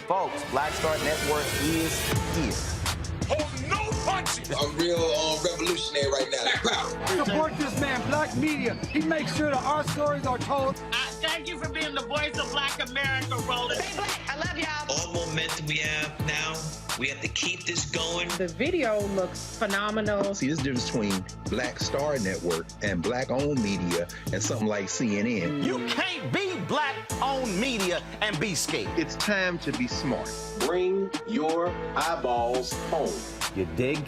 Folks, Black Star Network is here. Hold no punches. I'm real revolutionary right now. Support this man, Black Media. He makes sure that our stories are told. Thank you for being the voice of Black America, Roland. Stay black. I love y'all. All momentum we have now, we have to keep this going. The video looks phenomenal. See, there's a difference between Black Star Network and Black-owned media and something like CNN. You can't be Black-owned media and be scared. It's time to be smart. Bring your eyeballs home. You dig?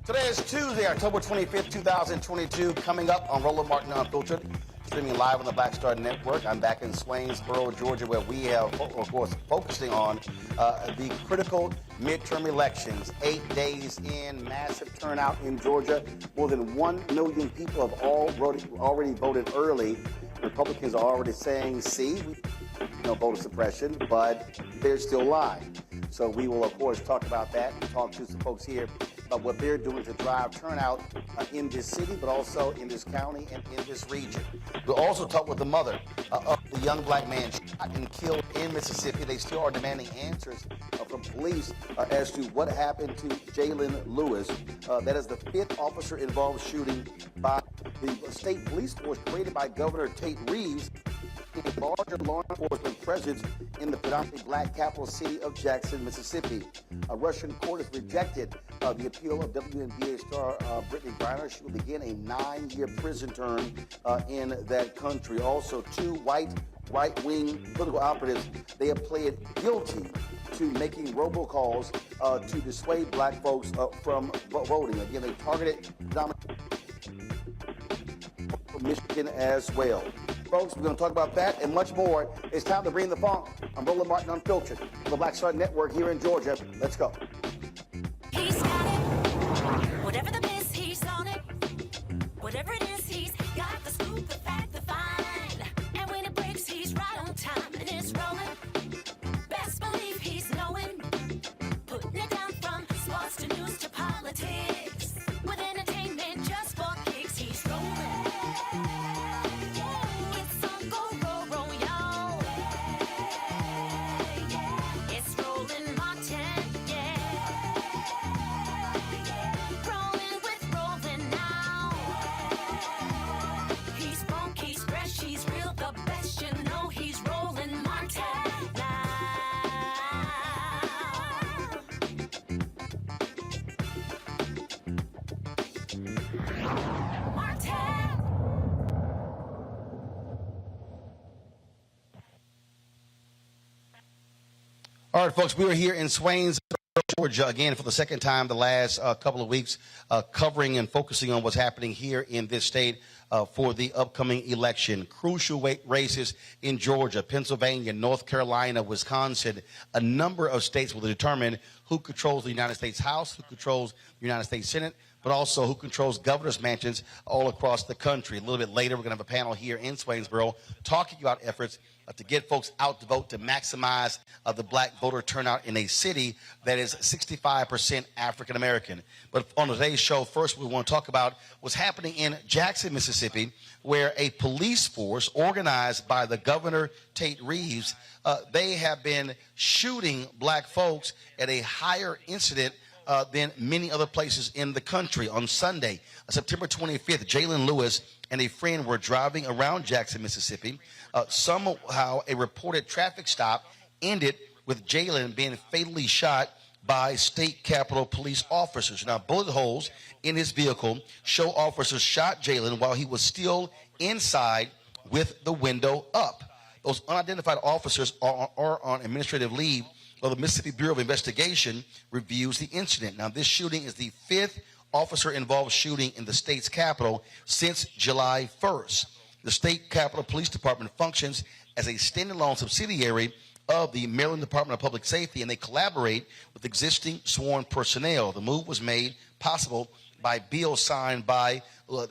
Today is Tuesday, October 25th, 2022. Coming up on Roland Martin Unfiltered, streaming live on the Black Star Network. I'm back in Swainsboro, Georgia, where we have, of course, focusing on the critical midterm elections. 8 days in, massive turnout in Georgia. More than 1 million people have already voted early. Republicans are already saying, see, voter suppression, but they're still lying. So we will, of course, talk about that and talk to some folks here about what they're doing to drive turnout in this city, but also in this county and in this region. We'll also talk with the mother of the young black man shot and killed in Mississippi. They still are demanding answers from police as to what happened to Jaylen Lewis. That is the 5th officer involved shooting by the state police force created by Governor Tate Reeves. A larger law enforcement presence in the predominantly black capital city of Jackson, Mississippi. A Russian court has rejected the appeal of WNBA star Brittney Griner. She will begin a 9-year prison term in that country. Also, two right-wing political operatives, they have pled guilty to making robocalls to dissuade black folks from voting. Again, they targeted Michigan as well. Folks, we're going to talk about that and much more. It's time to bring the funk. I'm Roland Martin Unfiltered for the Black Star Network here in Georgia. Let's go. He's got it. Whatever the biz, he's on it. Whatever it is, he's got the scoop, the fact, the find. And when it breaks, he's right on time and it's rolling. Best believe he's knowing. Putting it down from sports to news to politics. With entertainment just for kicks, he's rolling. It's on go, roll, y'all. It's rolling Martin, yeah. Rolling with rolling now. He's funky, he's fresh, he's real, the best, you know he's rolling Martin now. Martin. All right, folks, we are here in Swainsboro, Georgia, again for the second time the last couple of weeks, covering and focusing on what's happening here in this state for the upcoming election. Crucial races in Georgia, Pennsylvania, North Carolina, Wisconsin. A number of states will determine who controls the United States House, who controls the United States Senate, but also who controls governor's mansions all across the country. A little bit later, we're going to have a panel here in Swainsboro talking about efforts to get folks out to vote to maximize the black voter turnout in a city that is 65% African American. But on today's show, first we want to talk about what's happening in Jackson, Mississippi, where a police force organized by the governor, Tate Reeves, they have been shooting black folks at a higher incident than many other places in the country. On Sunday, September 25th, Jaylen Lewis and a friend were driving around Jackson, Mississippi. Somehow, a reported traffic stop ended with Jaylen being fatally shot by state capitol police officers. Now, bullet holes in his vehicle show officers shot Jaylen while he was still inside with the window up. Those unidentified officers are on administrative leave. Well, the Mississippi Bureau of Investigation reviews the incident. Now, this shooting is the 5th officer-involved shooting in the state's capital since July 1st. The state Capitol Police Department functions as a standalone subsidiary of the Maryland Department of Public Safety, and they collaborate with existing sworn personnel. The move was made possible by bill signed by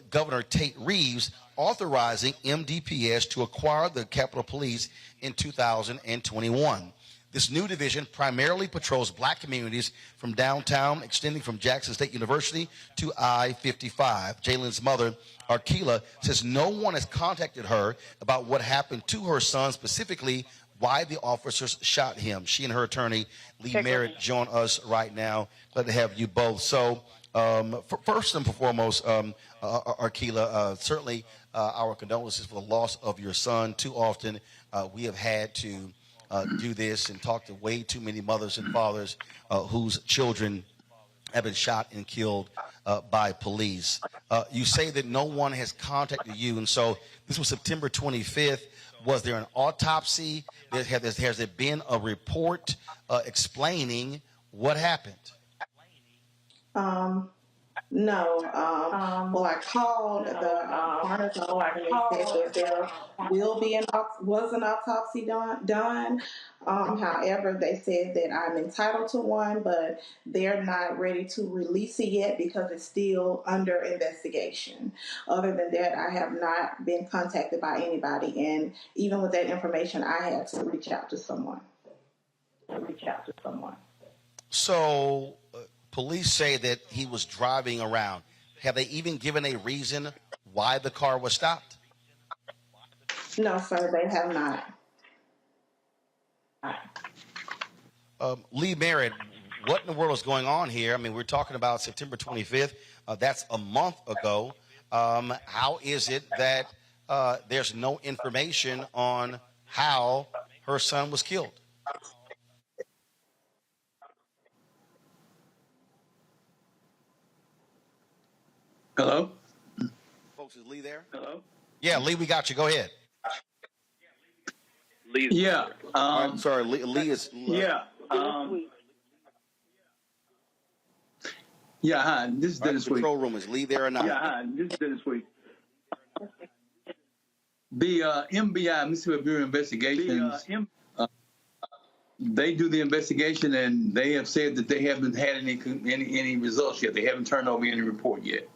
Governor Tate Reeves authorizing MDPS to acquire the Capitol Police in 2021. This new division primarily patrols black communities from downtown, extending from Jackson State University to I-55. Jaylen's mother, Arkila, says no one has contacted her about what happened to her son, specifically why the officers shot him. She and her attorney, Lee Merritt, join us right now. Glad to have you both. So first and foremost, Arkila, certainly our condolences for the loss of your son. Too often we have had to do this and talk to way too many mothers and fathers whose children have been shot and killed by police. You say that no one has contacted you, and so this was September 25th. Was there an autopsy? Has there been a report explaining what happened? No. Well, I called the coroner's office and they said that there will be an autopsy done. However, they said that I'm entitled to one, but they're not ready to release it yet because it's still under investigation. Other than that, I have not been contacted by anybody, and even with that information, I had to reach out to someone. So police say that he was driving around. Have they even given a reason why the car was stopped? No, sir, they have not. Lee Merritt, what in the world is going on here? I mean, we're talking about September 25th. That's a month ago. How is it that there's no information on how her son was killed. Hello? Folks, is Lee there? Hello? Yeah, Lee, we got you. Go ahead. Yeah. All right, sorry, Lee is. Yeah. Yeah, hi. This is Dennis Week. Control room, is Lee there or not? Yeah, hi. This is Dennis Week. The MBI, Mississippi Bureau of Investigations, they do the investigation, and they have said that they haven't had any results yet. They haven't turned over any report yet.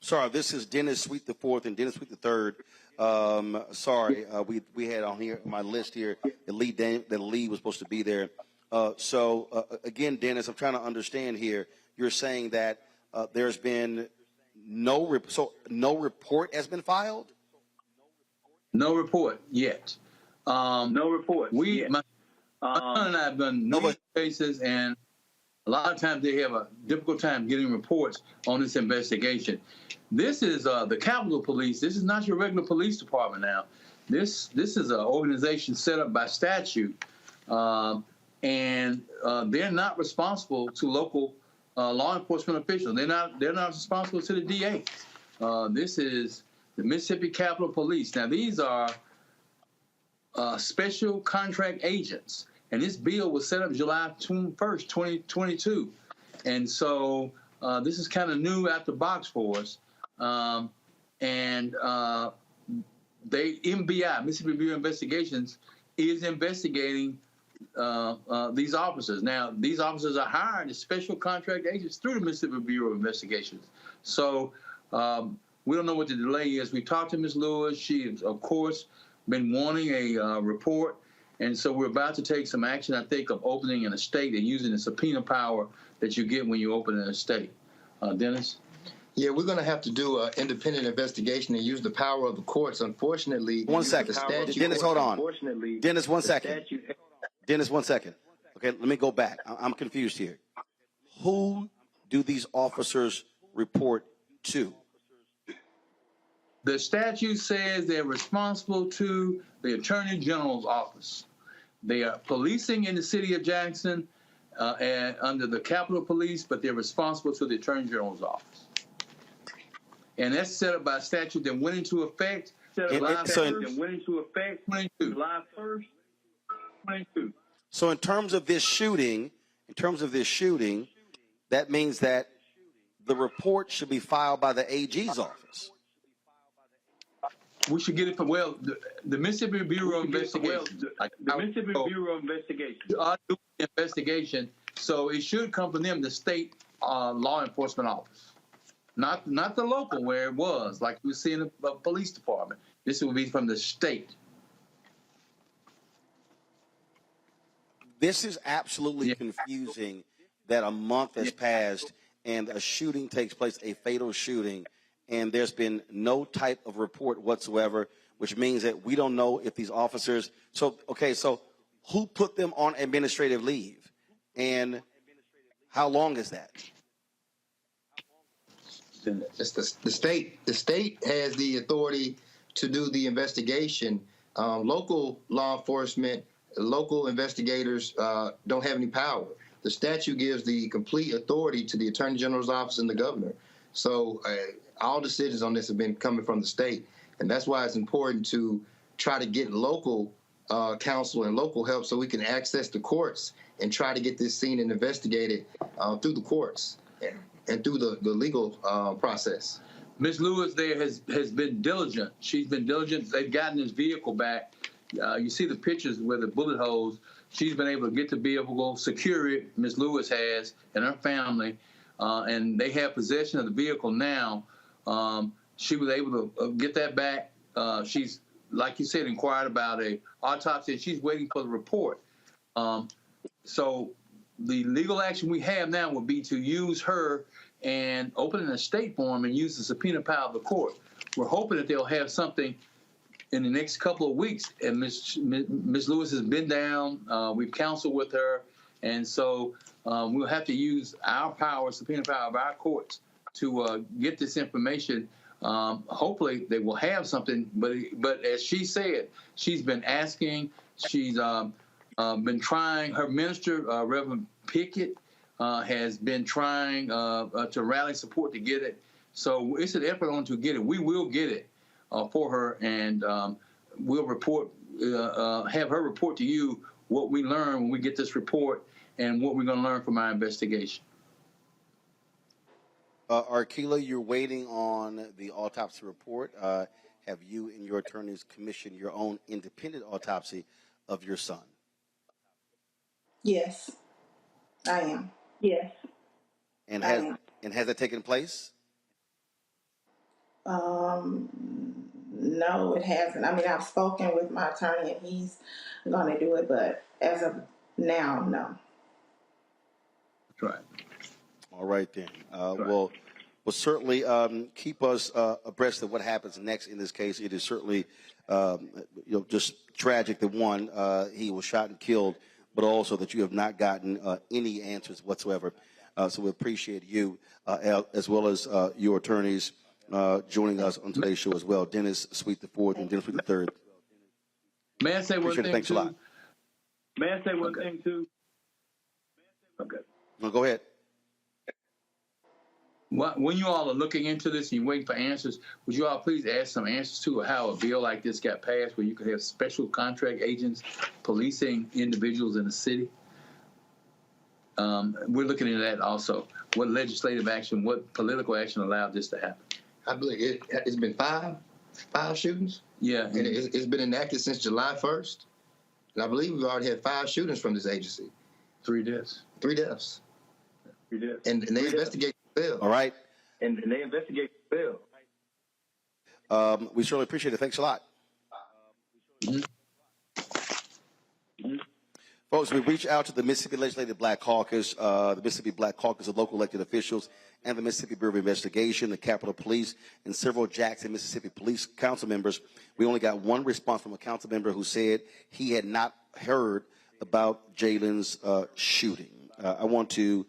Sorry, this is Dennis Sweet the Fourth and Dennis Sweet the Third. Sorry, we had on here my list here that Lee was supposed to be there. Again, Dennis, I'm trying to understand here. You're saying that there's been no report has been filed? No report yet. No report. My son and I have done numerous cases, and a lot of times they have a difficult time getting reports on this investigation. This is the Capitol Police. This is not your regular police department now. This is an organization set up by statute, and they're not responsible to local law enforcement officials. They're not responsible to the DA. This is the Mississippi Capitol Police. Now, these are special contract agents, and this bill was set up July 1st, 2022. And so this is kind of new out the box for us. MBI, Mississippi Bureau of Investigations, is investigating these officers. Now, these officers are hired as special contract agents through the Mississippi Bureau of Investigations. So we don't know what the delay is. We talked to Ms. Lewis. She has, of course, been wanting a report. And so we're about to take some action, I think, of opening an estate and using the subpoena power that you get when you open an estate. Dennis? Yeah, we're going to have to do an independent investigation and use the power of the courts. Unfortunately, one second. Dennis, hold on. Dennis, 1 second. Dennis, 1 second. Okay, let me go back. I'm confused here. Who do these officers report to? The statute says they're responsible to the Attorney General's office. They are policing in the city of Jackson and under the Capitol Police, but they're responsible to the Attorney General's office. And that's set up by a statute that went into effect July 1st, 22. So in terms of this shooting, that means that the report should be filed by the AG's office. We should get it from, the Mississippi Bureau of Investigation. The Mississippi Bureau of Investigation. Are doing the investigation, so it should come from them, the state law enforcement office. Not the local where it was, like we see in the police department. This will be from the state. This is absolutely confusing that a month has passed and a shooting takes place, a fatal shooting, and there's been no type of report whatsoever, which means that we don't know if these officers. So who put them on administrative leave, and how long is that? It's the state. The state has the authority to do the investigation. Local law enforcement, local investigators don't have any power. The statute gives the complete authority to the Attorney General's office and the governor. So all decisions on this have been coming from the state. And that's why it's important to try to get local counsel and local help so we can access the courts and try to get this seen and investigated through the courts and through the legal process. Ms. Lewis there has been diligent. She's been diligent. They've gotten his vehicle back. You see the pictures where the bullet holes. She's been able to get the vehicle, secure it. Ms. Lewis has, and her family, and they have possession of the vehicle now. She was able to get that back. She's, like you said, inquired about a autopsy, and she's waiting for the report. So the legal action we have now would be to use her and open an estate form and use the subpoena power of the court. We're hoping that they'll have something in the next couple of weeks. And Ms. Lewis has been down. We've counseled with her. And so we'll have to use our power, subpoena power of our courts to get this information Hopefully they will have something, but as she said, she's been asking, she's been trying. Her minister, Reverend Pickett, has been trying to rally support to get it. So it's an effort on to get it. We will get it for her, and we'll report, have her report to you what we learn when we get this report and what we're going to learn from our investigation. Arkila, you're waiting on the autopsy report. Have you and your attorneys commissioned your own independent autopsy of your son? Yes, I am. Yes. And has that taken place? No, it hasn't. I mean, I've spoken with my attorney and he's going to do it, but as of now, no. That's right. All right then. Well, certainly keep us abreast of what happens next in this case. It is certainly, just tragic that one, he was shot and killed, but also that you have not gotten any answers whatsoever. So we appreciate you as well as your attorneys joining us on today's show as well, Dennis Sweet IV and Dennis Sweet III. May I say one thing? Thanks a lot. May I say one thing too? Okay. No, go ahead. When you all are looking into this and you're waiting for answers, would you all please ask some answers to how a bill like this got passed where you could have special contract agents policing individuals in the city? We're looking into that also. What legislative action, what political action allowed this to happen? I believe it's been five shootings. Yeah. And it's been enacted since July 1st. And I believe we've already had 5 shootings from this agency. 3 deaths. 3 deaths. 3 deaths. And they investigate the bill. All right. And they investigate the bill. We certainly appreciate it. Thanks a lot. Folks, we reach out to the Mississippi Legislative Black Caucus, the Mississippi Black Caucus of local elected officials, and the Mississippi Bureau of Investigation, the Capitol Police, and several Jackson, Mississippi Police Council members. We only got one response from a council member who said he had not heard about Jaylen's shooting. I want to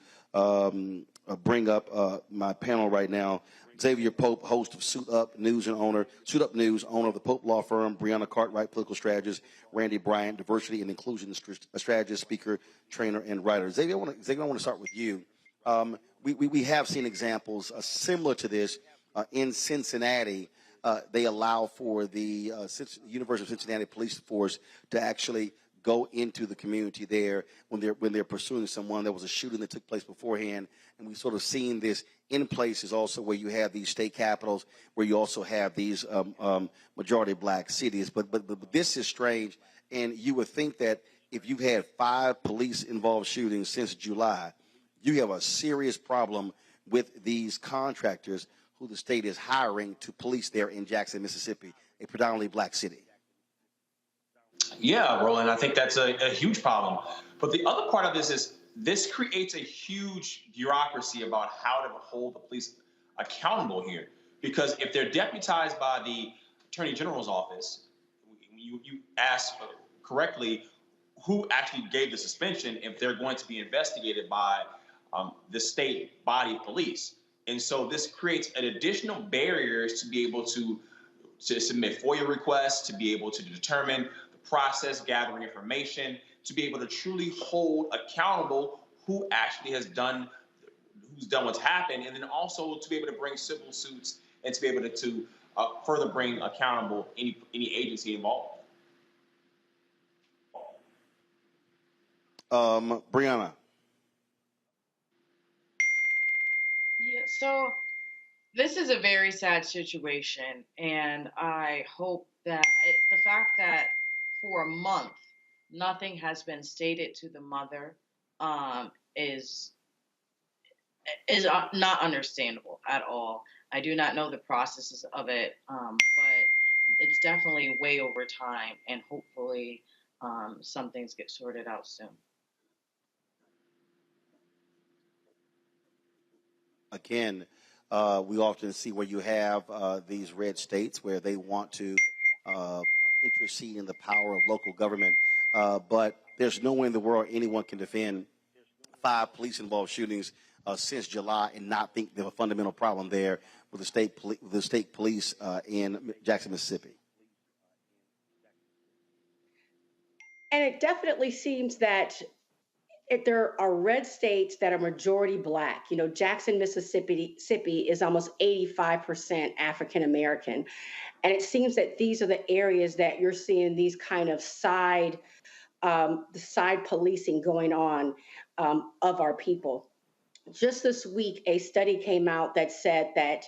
bring up my panel right now. Xavier Pope, host of Suit Up News, owner of the Pope Law Firm. Brianna Cartwright, political strategist. Randy Bryant, diversity and inclusion strategist, speaker, trainer, and writer. Xavier, I want to start with you. We have seen examples similar to this in Cincinnati. They allow for the University of Cincinnati Police Force to actually go into the community there when they're pursuing someone. There was a shooting that took place beforehand, and we've sort of seen this in places also where you have these state capitals, where you also have these majority black cities. But this is strange, and you would think that if you've had 5 police-involved shootings since July, you have a serious problem with these contractors who the state is hiring to police there in Jackson, Mississippi, a predominantly black city. Yeah, Roland, I think that's a huge problem. But the other part of this is this creates a huge bureaucracy about how to hold the police accountable here. Because if they're deputized by the Attorney General's office, you ask correctly who actually gave the suspension if they're going to be investigated by the state body of police. And so this creates an additional barriers to be able to submit FOIA requests, to be able to determine the process, gathering information, to be able to truly hold accountable who actually has done, who's done what's happened, and then also to be able to bring civil suits and to be able to further bring accountable any agency involved. Brianna. Yeah, so this is a very sad situation, and I hope that the fact that for a month nothing has been stated to the mother is not understandable at all. I do not know the processes of it, but it's definitely way over time, and hopefully some things get sorted out soon. Again, we often see where you have these red states where they want to intercede in the power of local government, but there's no way in the world anyone can defend 5 police-involved shootings since July and not think there's a fundamental problem there with the state police in Jackson, Mississippi. And it definitely seems that there are red states that are majority Black. You know, Jackson, Mississippi is almost 85% African American. And it seems that these are the areas that you're seeing these kind of side policing going on of our people. Just this week, a study came out that said that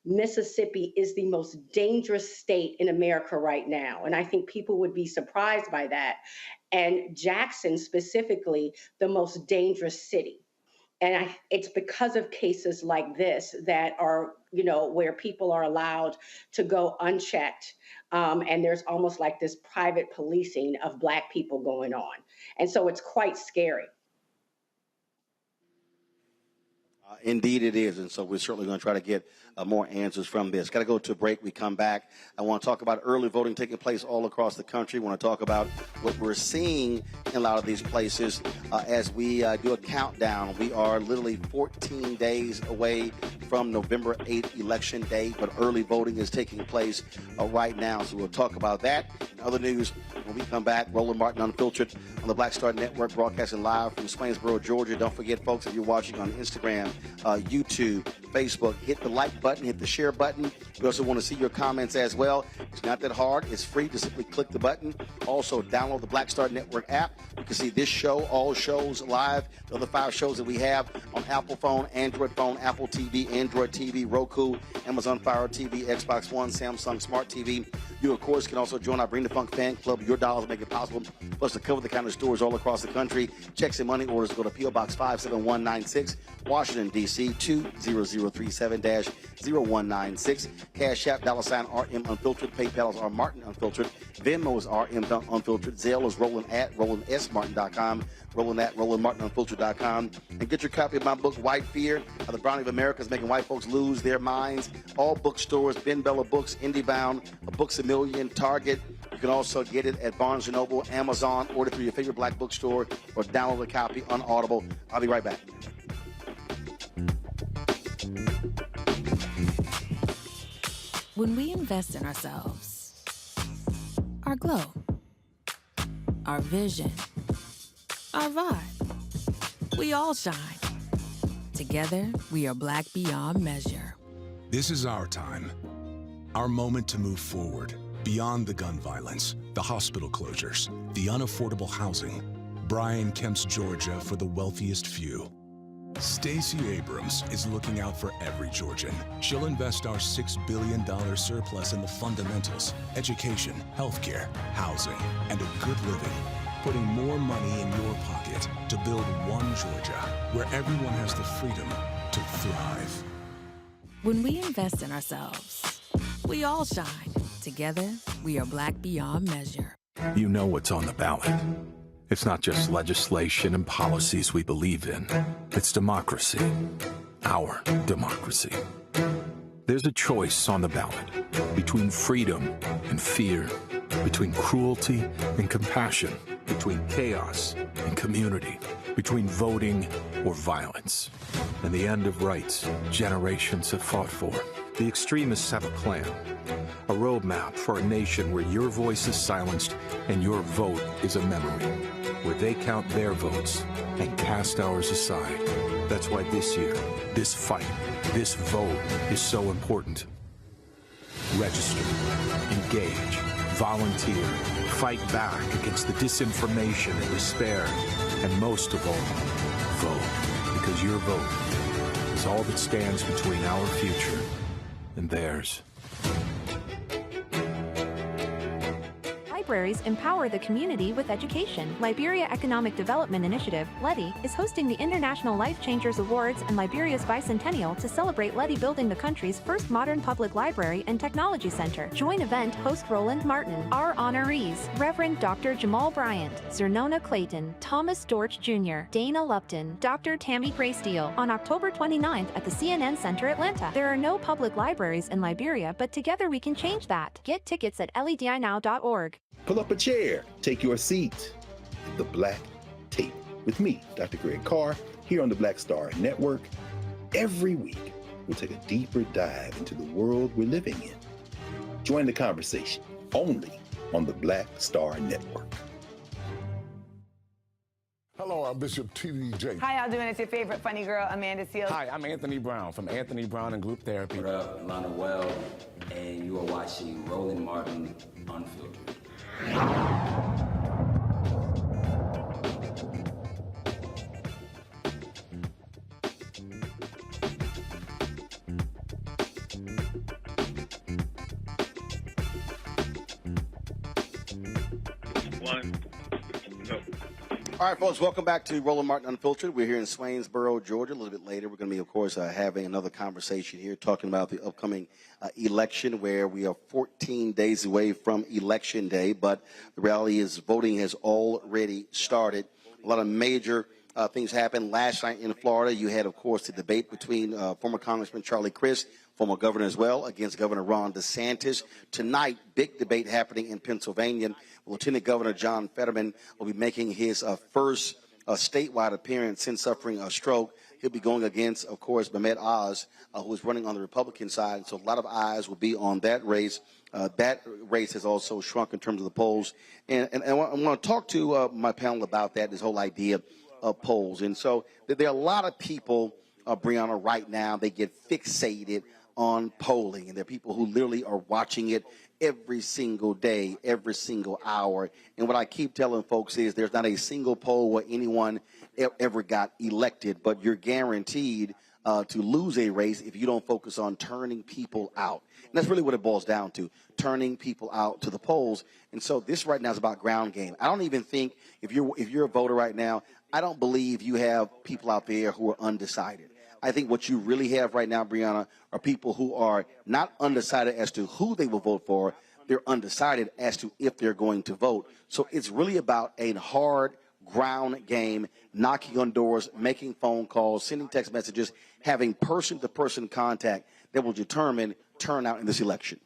Mississippi is the most dangerous state in America right now. And I think people would be surprised by that. And Jackson specifically, the most dangerous city. And it's because of cases like this that are, you know, where people are allowed to go unchecked. And there's almost like this private policing of Black people going on. And so it's quite scary. Indeed it is, and so we're certainly going to try to get more answers from this. Got to go to a break. We come back. I want to talk about early voting taking place all across the country. I want to talk about what we're seeing in a lot of these places as we do a countdown. We are literally 14 days away from November 8th, Election Day, but early voting is taking place right now, so we'll talk about that. In other news, when we come back, Roland Martin Unfiltered on the Black Star Network, broadcasting live from Swainsboro, Georgia. Don't forget, folks, if you're watching on Instagram, YouTube, Facebook, hit the like button, hit the share button. We also want to see your comments as well. It's not that hard. It's free to simply click the button. Also, download the Black Star Network app. You can see this show, all shows live, the other 5 shows that we have on Apple phone, Android phone, Apple TV, Android TV, Roku, Amazon Fire TV, Xbox One, Samsung Smart TV. You, of course, can also join our Bring the Funk fan club. Your dollars make it possible for us to cover the kind of stores all across the country. Checks and money orders go to P.O. Box 57196, Washington, D.C. 20037-0196. Cash App, $RM Unfiltered. PayPal is R Martin Unfiltered. Venmo is RM Unfiltered. Zelle is Roland at RolandSMartin.com. Roland at RolandMartinUnfiltered.com. And get your copy of my book, White Fear, How the Browning of America is Making White Folks Lose Their Minds. All bookstores, Ben Bella Books, IndieBound, Books A Million, Target. You can also get it at Barnes & Noble, Amazon, order through your favorite Black bookstore, or download a copy on Audible. I'll be right back. When we invest in ourselves, our glow, our vision, our vibe, we all shine. Together, we are Black beyond measure. This is our time. Our moment to move forward, beyond the gun violence, the hospital closures, the unaffordable housing. Brian Kemp's Georgia for the wealthiest few. Stacey Abrams is looking out for every Georgian. She'll invest our $6 billion surplus in the fundamentals, education, healthcare, housing, and a good living, putting more money in your pocket to build one Georgia where everyone has the freedom to thrive. When we invest in ourselves, we all shine. Together, we are Black beyond measure. You know what's on the ballot. It's not just legislation and policies we believe in. It's democracy. Our democracy. There's a choice on the ballot between freedom and fear, between cruelty and compassion, between chaos and community, between voting or violence. And the end of rights generations have fought for. The extremists have a plan, a roadmap for a nation where your voice is silenced and your vote is a memory, where they count their votes and cast ours aside. That's why this year, this fight, this vote is so important. Register, engage, volunteer, fight back against the disinformation and despair, and most of all, vote, because your vote is all that stands between our future and theirs. Libraries empower the community with education. Liberia Economic Development Initiative, LEDI, is hosting the International Life Changers Awards and Liberia's bicentennial to celebrate LEDI building the country's first modern public library and technology center. Join event host Roland Martin. Our honorees, Reverend Dr. Jamal Bryant, Zernona Clayton, Thomas Dorch Jr., Dana Lupton, Dr. Tammy Graysteele, on October 29th at the CNN Center, Atlanta. There are no public libraries in Liberia, but together we can change that. Get tickets at ledinow.org. Pull up a chair, take your seat. The Black Tape with me, Dr. Greg Carr, Here on the Black Star Network, every week we'll take a deeper dive into the world we're living in. Join the conversation only on the Black Star Network. Hello, I'm Bishop TDJ. How y'all doing? It's your favorite funny girl, Amanda Seals. Hi, I'm Anthony Brown from Anthony Brown and Group Therapy. What up, Lana Well, and you are watching Roland Martin Unfiltered. All right, folks, welcome back to Roland Martin Unfiltered. We're here in Swainsboro, Georgia. A little bit later, we're going to be, of course, having another conversation here talking about the upcoming election, where we are 14 days away from Election Day. But the reality is voting has already started. A lot of major things happened last night in Florida. You had, of course, the debate between former Congressman Charlie Crist, former governor as well, against Governor Ron DeSantis. Tonight, big debate happening in Pennsylvania. Lieutenant Governor John Fetterman will be making his first statewide appearance since suffering a stroke. He'll be going against, of course, Mehmet Oz, who is running on the Republican side. So a lot of eyes will be on that race. That race has also shrunk in terms of the polls. And I want to talk to my panel about that, this whole idea of polls. And so there are a lot of people, Brianna, right now, they get fixated on polling. And there are people who literally are watching it every single day, every single hour. And what I keep telling folks is there's not a single poll where anyone ever got elected, but you're guaranteed to lose a race if you don't focus on turning people out. And that's really what it boils down to, turning people out to the polls. And so this right now is about ground game. I don't even think if you're a voter right now, I don't believe you have people out there who are undecided. I think what you really have right now, Brianna, are people who are not undecided as to who they will vote for. They're undecided as to if they're going to vote. So it's really about a hard ground game, knocking on doors, making phone calls, sending text messages, having person-to-person contact that will determine turnout in this election.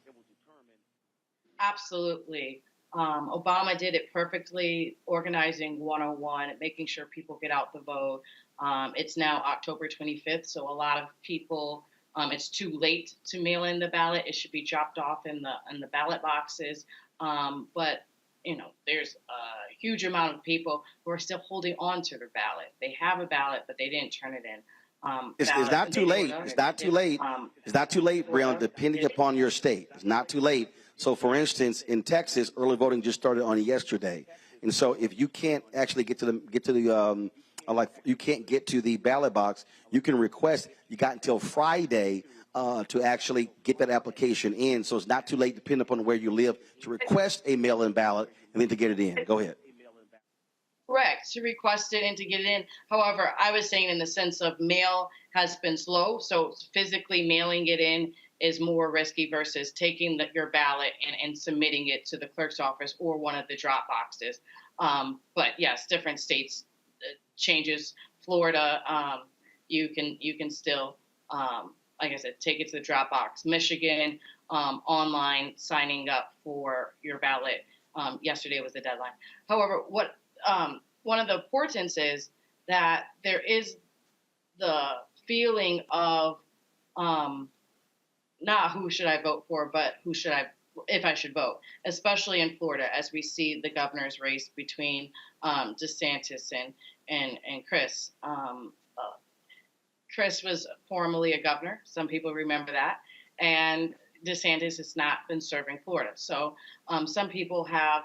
Absolutely. Obama did it perfectly, organizing 101, making sure people get out the vote. It's now October 25th, so a lot of people, it's too late to mail in the ballot. It should be dropped off in the ballot boxes. But, you know, there's a huge amount of people who are still holding on to their ballot. They have a ballot, but they didn't turn it in. It's not too late. It's not too late. It's not too late, Brianna, depending upon your state. It's not too late. So, for instance, in Texas, early voting just started on yesterday. And so if you can't actually get to the you can't get to the ballot box, you can request. You got until Friday to actually get that application in. So it's not too late, depending upon where you live, to request a mail-in ballot and then to get it in. Go ahead. Correct, to request it and to get it in. However, I was saying in the sense of mail has been slow, so physically mailing it in is more risky versus taking your ballot and submitting it to the clerk's office or one of the drop boxes. But yes, different states changes. Florida, you can still, like I said, take it to the drop box. Michigan, online signing up for your ballot. Yesterday was the deadline. However, what one of the importance is that there is the feeling of not who should I vote for, but if I should vote, especially in Florida, as we see the governor's race between DeSantis and Chris. Chris was formerly a governor. Some people remember that. And DeSantis has not been serving Florida. So some people have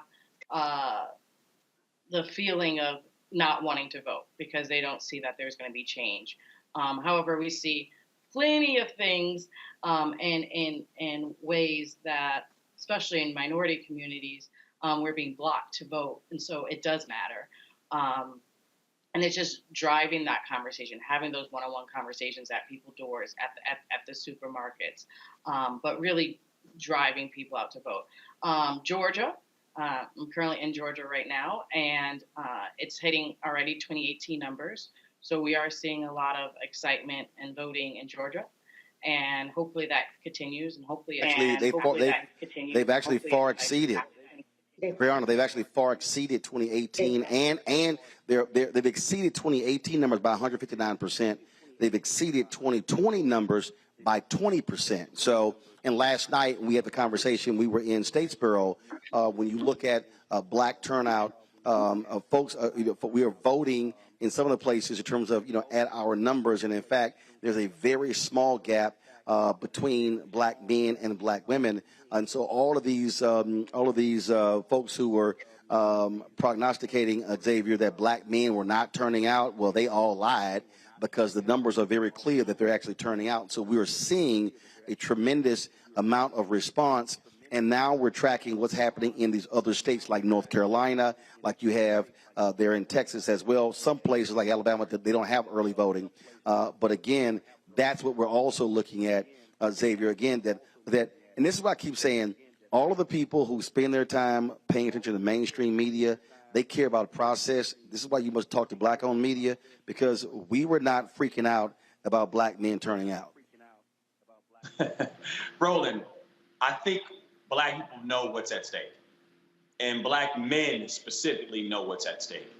the feeling of not wanting to vote because they don't see that there's going to be change. However, we see plenty of things in ways that, especially in minority communities, we're being blocked to vote. And so it does matter. And it's just driving that conversation, having those one-on-one conversations at people's doors, at the supermarkets, but really driving people out to vote. Georgia, I'm currently in Georgia right now, and it's hitting already 2018 numbers. So we are seeing a lot of excitement and voting in Georgia, and hopefully that continues, and hopefully they've actually far exceeded. Brianna, they've actually far exceeded 2018, and they've exceeded 2018 numbers by 159%. They've exceeded 2020 numbers by 20%. So, and last night we had the conversation. We were in Statesboro. When you look at black turnout, folks, we are voting in some of the places in terms of at our numbers, and in fact, there's a very small gap between black men and black women, and so all of these folks who were prognosticating, Xavier, that black men were not turning out, well, they all lied, because the numbers are very clear that they're actually turning out. So we are seeing a tremendous amount of response, and now we're tracking what's happening in these other states like North Carolina, like you have there in Texas as well. Some places like Alabama, they don't have early voting, but again, that's what we're also looking at, Xavier. Again, that, and this is what I keep saying. All of the people who spend their time paying attention to mainstream media, they care about process. This is why you must talk to black-owned media, because we were not freaking out about black men turning out. Roland, I think black people know what's at stake, and black men specifically know what's at stake,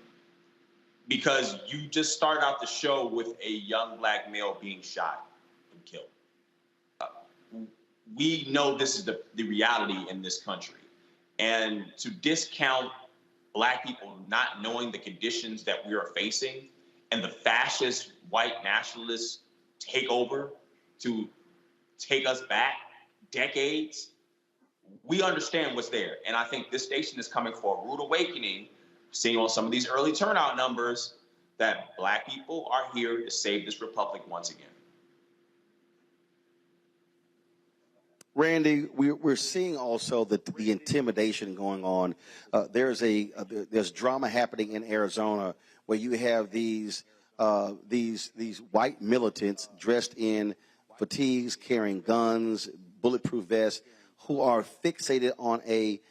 because you just started out the show with a young black male being shot and killed. We know this is the reality in this country, and to discount black people not knowing the conditions that we are facing and the fascist white nationalists take over to take us back decades, we understand what's there. And I think this station is coming for a rude awakening, seeing on some of these early turnout numbers that black people are here to save this republic once again. Randy, we're seeing also the intimidation going on. There's drama happening in Arizona where you have these white militants dressed in fatigues, carrying guns, bulletproof vests, who are fixated on a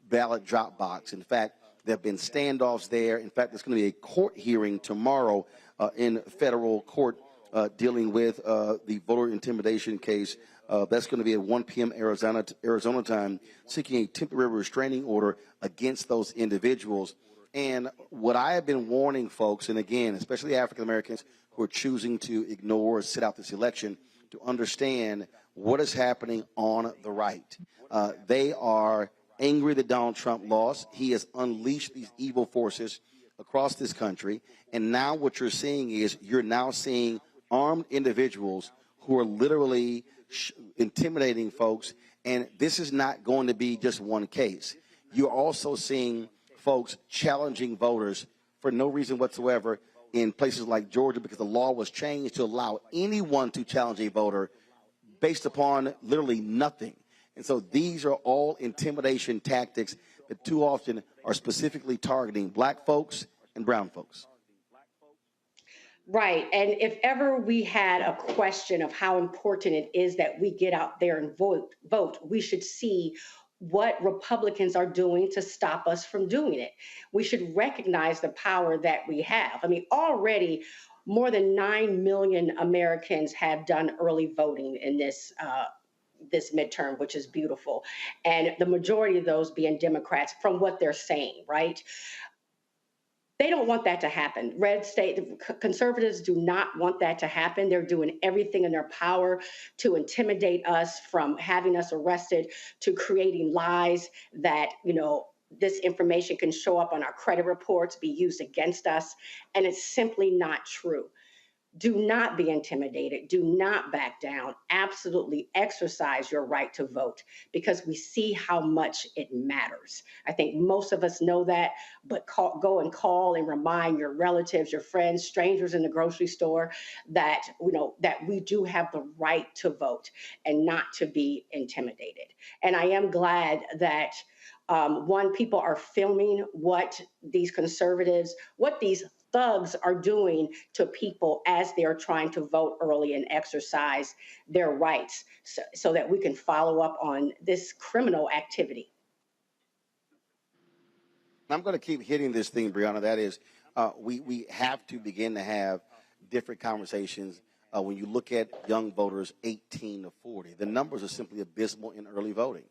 ballot drop box. In fact, there have been standoffs there. In fact, there's going to be a court hearing tomorrow in federal court dealing with the voter intimidation case. That's going to be at 1 p.m. Arizona time, seeking a temporary restraining order against those individuals. And what I have been warning folks, and again, especially African Americans who are choosing to ignore or sit out this election, to understand what is happening on the right. They are angry that Donald Trump lost. He has unleashed these evil forces across this country. And now what you're seeing is you're now seeing armed individuals who are literally intimidating folks. And this is not going to be just one case. You're also seeing folks challenging voters for no reason whatsoever in places like Georgia, because the law was changed to allow anyone to challenge a voter based upon literally nothing. And so these are all intimidation tactics that too often are specifically targeting black folks and brown folks. Right. And if ever we had a question of how important it is that we get out there and vote, we should see what Republicans are doing to stop us from doing it. We should recognize the power that we have. I mean, already more than 9 million Americans have done early voting in this midterm, which is beautiful. And the majority of those being Democrats from what they're saying, right? They don't want that to happen. Red state conservatives do not want that to happen. They're doing everything in their power to intimidate us, from having us arrested to creating lies that, this information can show up on our credit reports, be used against us. And it's simply not true. Do not be intimidated. Do not back down. Absolutely exercise your right to vote, because we see how much it matters. I think most of us know that, but go and call and remind your relatives, your friends, strangers in the grocery store that, that we do have the right to vote and not to be intimidated. And I am glad that people are filming what these conservatives, what these thugs are doing to people as they're trying to vote early and exercise their rights, so that we can follow up on this criminal activity. I'm going to keep hitting this thing, Brianna. That is, we have to begin to have different conversations. When you look at young voters 18 to 40, the numbers are simply abysmal in early voting.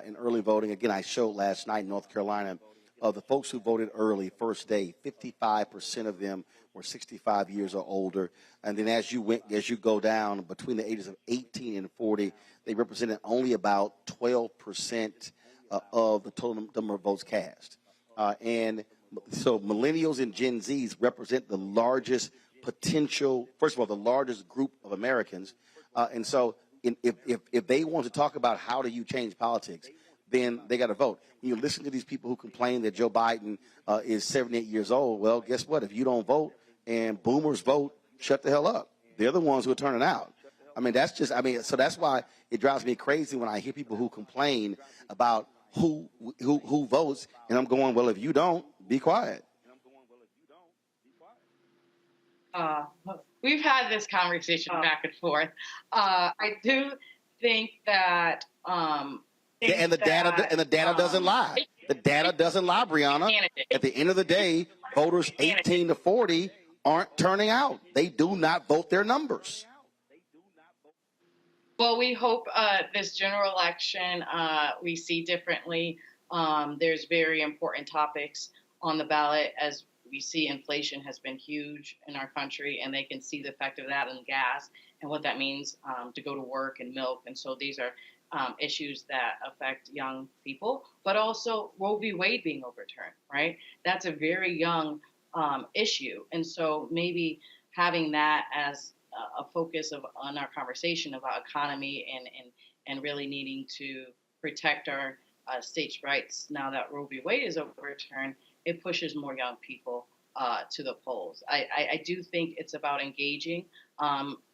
in early voting. Again, I showed last night in North Carolina of the folks who voted early, first day, 55% of them were 65 years or older. And then as you go down between the ages of 18 and 40, they represented only about 12% of the total number of votes cast. And so millennials and Gen Zs represent the largest potential, first of all, the largest group of Americans. And so if they want to talk about how do you change politics, then they got to vote. When you listen to these people who complain that Joe Biden is 78 years old, well, guess what? If you don't vote and boomers vote, shut the hell up. They're the ones who are turning out. I mean, so that's why it drives me crazy when I hear people who complain about who votes, and I'm going, well, if you don't, be quiet. We've had this conversation back and forth. I do think that and the data doesn't lie. The data doesn't lie, Brianna. At the end of the day, voters 18 to 40 aren't turning out. They do not vote their numbers. Well, we hope this general election we see differently. There's very important topics on the ballot. As we see, inflation has been huge in our country, and they can see the effect of that on gas and what that means to go to work and milk. And so these are issues that affect young people, but also Roe v. Wade being overturned, right? That's a very young issue. And so maybe having that as a focus on our conversation about economy and really needing to protect our states' rights now that Roe v. Wade is overturned, it pushes more young people to the polls. I do think it's about engaging.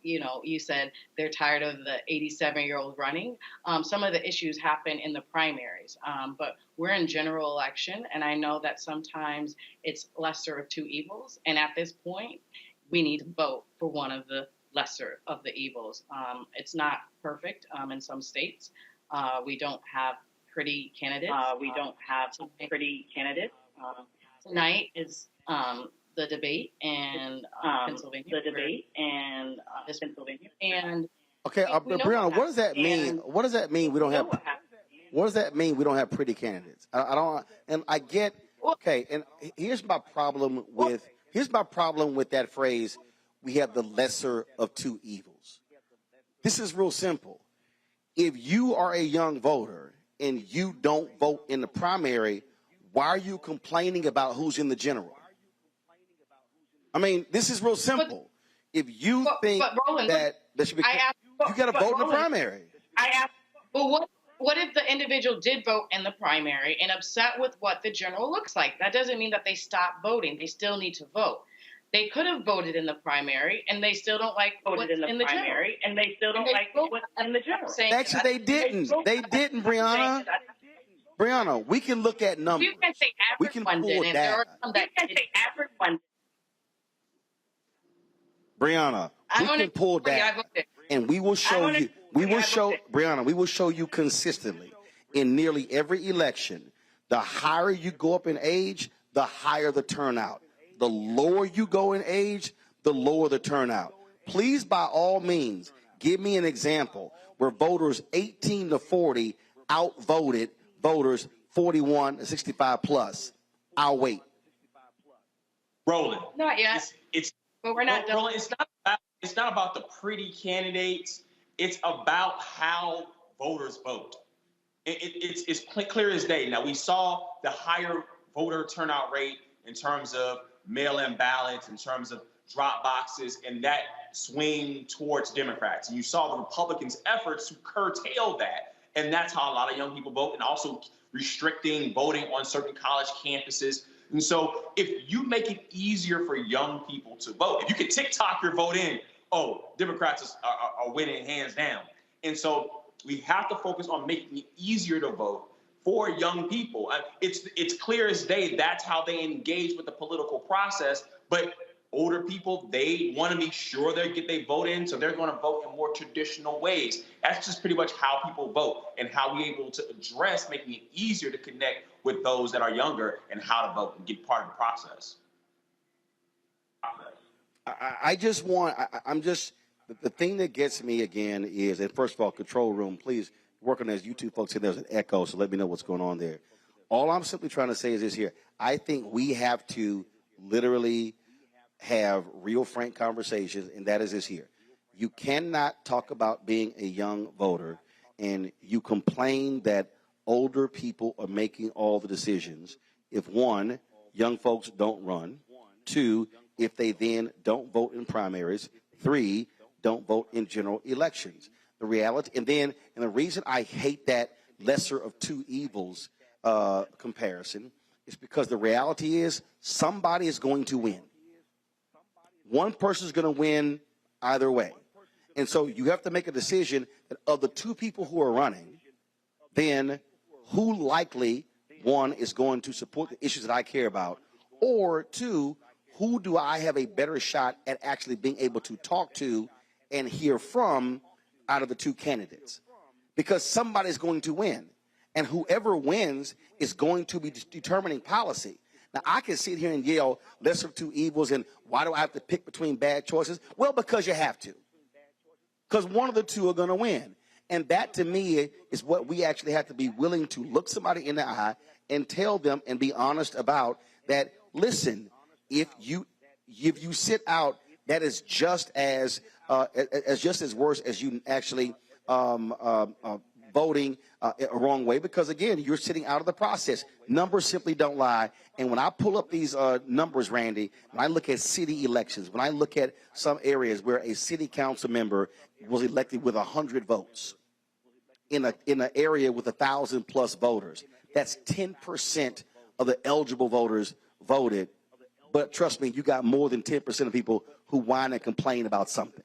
You said they're tired of the 87-year-old running. Some of the issues happen in the primaries, but we're in general election, and I know that sometimes it's lesser of two evils. And at this point, we need to vote for one of the lesser of the evils. It's not perfect in some states. We don't have pretty candidates. Tonight is the debate in Pennsylvania. And okay, Brianna, what does that mean? What does that mean? We don't have. What does that mean? We don't have pretty candidates. I don't. And I get. Okay, and here's my problem with that phrase. We have the lesser of two evils. This is real simple. If you are a young voter and you don't vote in the primary, why are you complaining about who's in the general? I mean, this is real simple. If you think Roland, that should be, you got to vote in the primary. Well, what if the individual did vote in the primary and upset with what the general looks like? That doesn't mean that they stop voting. They still need to vote. They could have voted in the primary, and they still don't like what's in the primary, and they still don't like what's in the general. Actually, they didn't. They didn't, Brianna. Brianna, we can look at numbers. You can say everyone didn't. There are some that did. Brianna, we can pull data, and we will show you. Brianna, we will show you consistently in nearly every election. The higher you go up in age, the higher the turnout. The lower you go in age, the lower the turnout. Please, by all means, give me an example where voters 18 to 40 outvoted voters 41 to 65 plus. I'll wait. Roland. Not yet. But we're not done. Roland, it's not about the pretty candidates. It's about how voters vote. It's clear as day. Now, we saw the higher voter turnout rate in terms of mail-in ballots, in terms of drop boxes, and that swing towards Democrats. And you saw the Republicans' efforts to curtail that. And that's how a lot of young people vote, and also restricting voting on certain college campuses. And so if you make it easier for young people to vote, if you can TikTok your vote in, Democrats are winning hands down. And so we have to focus on making it easier to vote for young people. It's clear as day that's how they engage with the political process. But older people, they want to be sure they vote in, so they're going to vote in more traditional ways. That's just pretty much how people vote, and how we're able to address making it easier to connect with those that are younger and how to vote and get part of the process. The thing that gets me again is, and first of all, control room, please working as you two folks said, there's an echo, so let me know what's going on there. All I'm simply trying to say is this here. I think we have to literally have real frank conversations, and that is this here. You cannot talk about being a young voter and you complain that older people are making all the decisions if, one, young folks don't run, two, if they then don't vote in primaries, three, don't vote in general elections. The reality, and the reason I hate that lesser of two evils comparison is because the reality is somebody is going to win. One person is going to win either way. And so you have to make a decision that of the two people who are running, then who likely, one, is going to support the issues that I care about, or two, who do I have a better shot at actually being able to talk to and hear from out of the two candidates? Because somebody's going to win. And whoever wins is going to be determining policy. Now, I can sit here and yell lesser of two evils and why do I have to pick between bad choices? Well, because you have to. Because one of the two are going to win. And that, to me, is what we actually have to be willing to look somebody in the eye and tell them and be honest about that, listen, if you sit out, that is just as worse as you actually voting a wrong way, because again, you're sitting out of the process. Numbers simply don't lie. And when I pull up these numbers, Randy, when I look at city elections, when I look at some areas where a city council member was elected with 100 votes in an area with 1,000+ voters, that's 10% of the eligible voters voted. But trust me, you got more than 10% of people who whine and complain about something.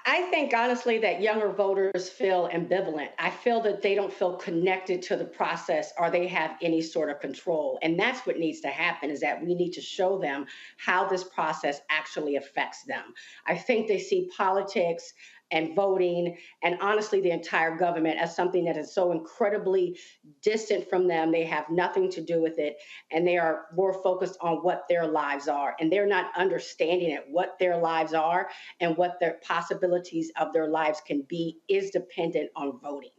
I think, honestly, that younger voters feel ambivalent. I feel that they don't feel connected to the process or they have any sort of control. And that's what needs to happen, is that we need to show them how this process actually affects them. I think they see politics and voting and honestly the entire government as something that is so incredibly distant from them. They have nothing to do with it, and they are more focused on what their lives are, and they're not understanding it. What their lives are and what their possibilities of their lives can be is dependent on voting.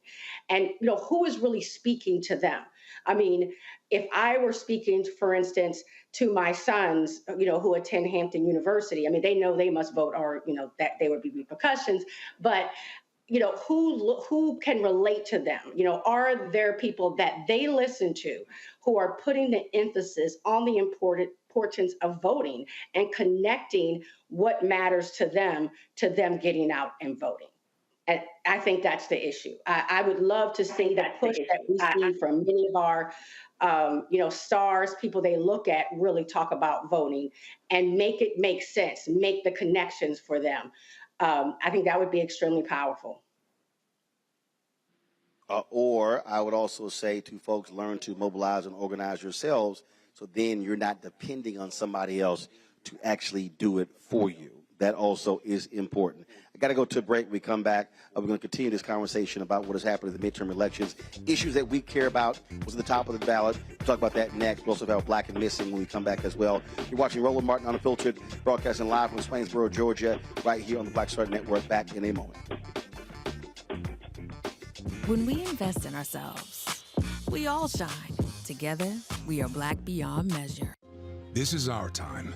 And who is really speaking to them? I mean, if I were speaking, for instance, to my sons, who attend Hampton University, I mean, they know they must vote, or that there would be repercussions. But who can relate to them? Are there people that they listen to who are putting the emphasis on the importance of voting and connecting what matters to them getting out and voting? And I think that's the issue. I would love to see the push that we see from many of our, stars, people they look at really talk about voting and make it make sense, make the connections for them. I think that would be extremely powerful. Or I would also say to folks, learn to mobilize and organize yourselves, so then you're not depending on somebody else to actually do it for you. That also is important. I got to go to a break. When we come back, we're going to continue this conversation about what has happened in the midterm elections. Issues that we care about was at the top of the ballot. We'll talk about that next. We'll also have Black and Missing when we come back as well. You're watching Roland Martin Unfiltered, broadcasting live from Swainsboro, Georgia, right here on the Black Star Network. Back in a moment. When we invest in ourselves, we all shine. Together, we are Black beyond measure. This is our time.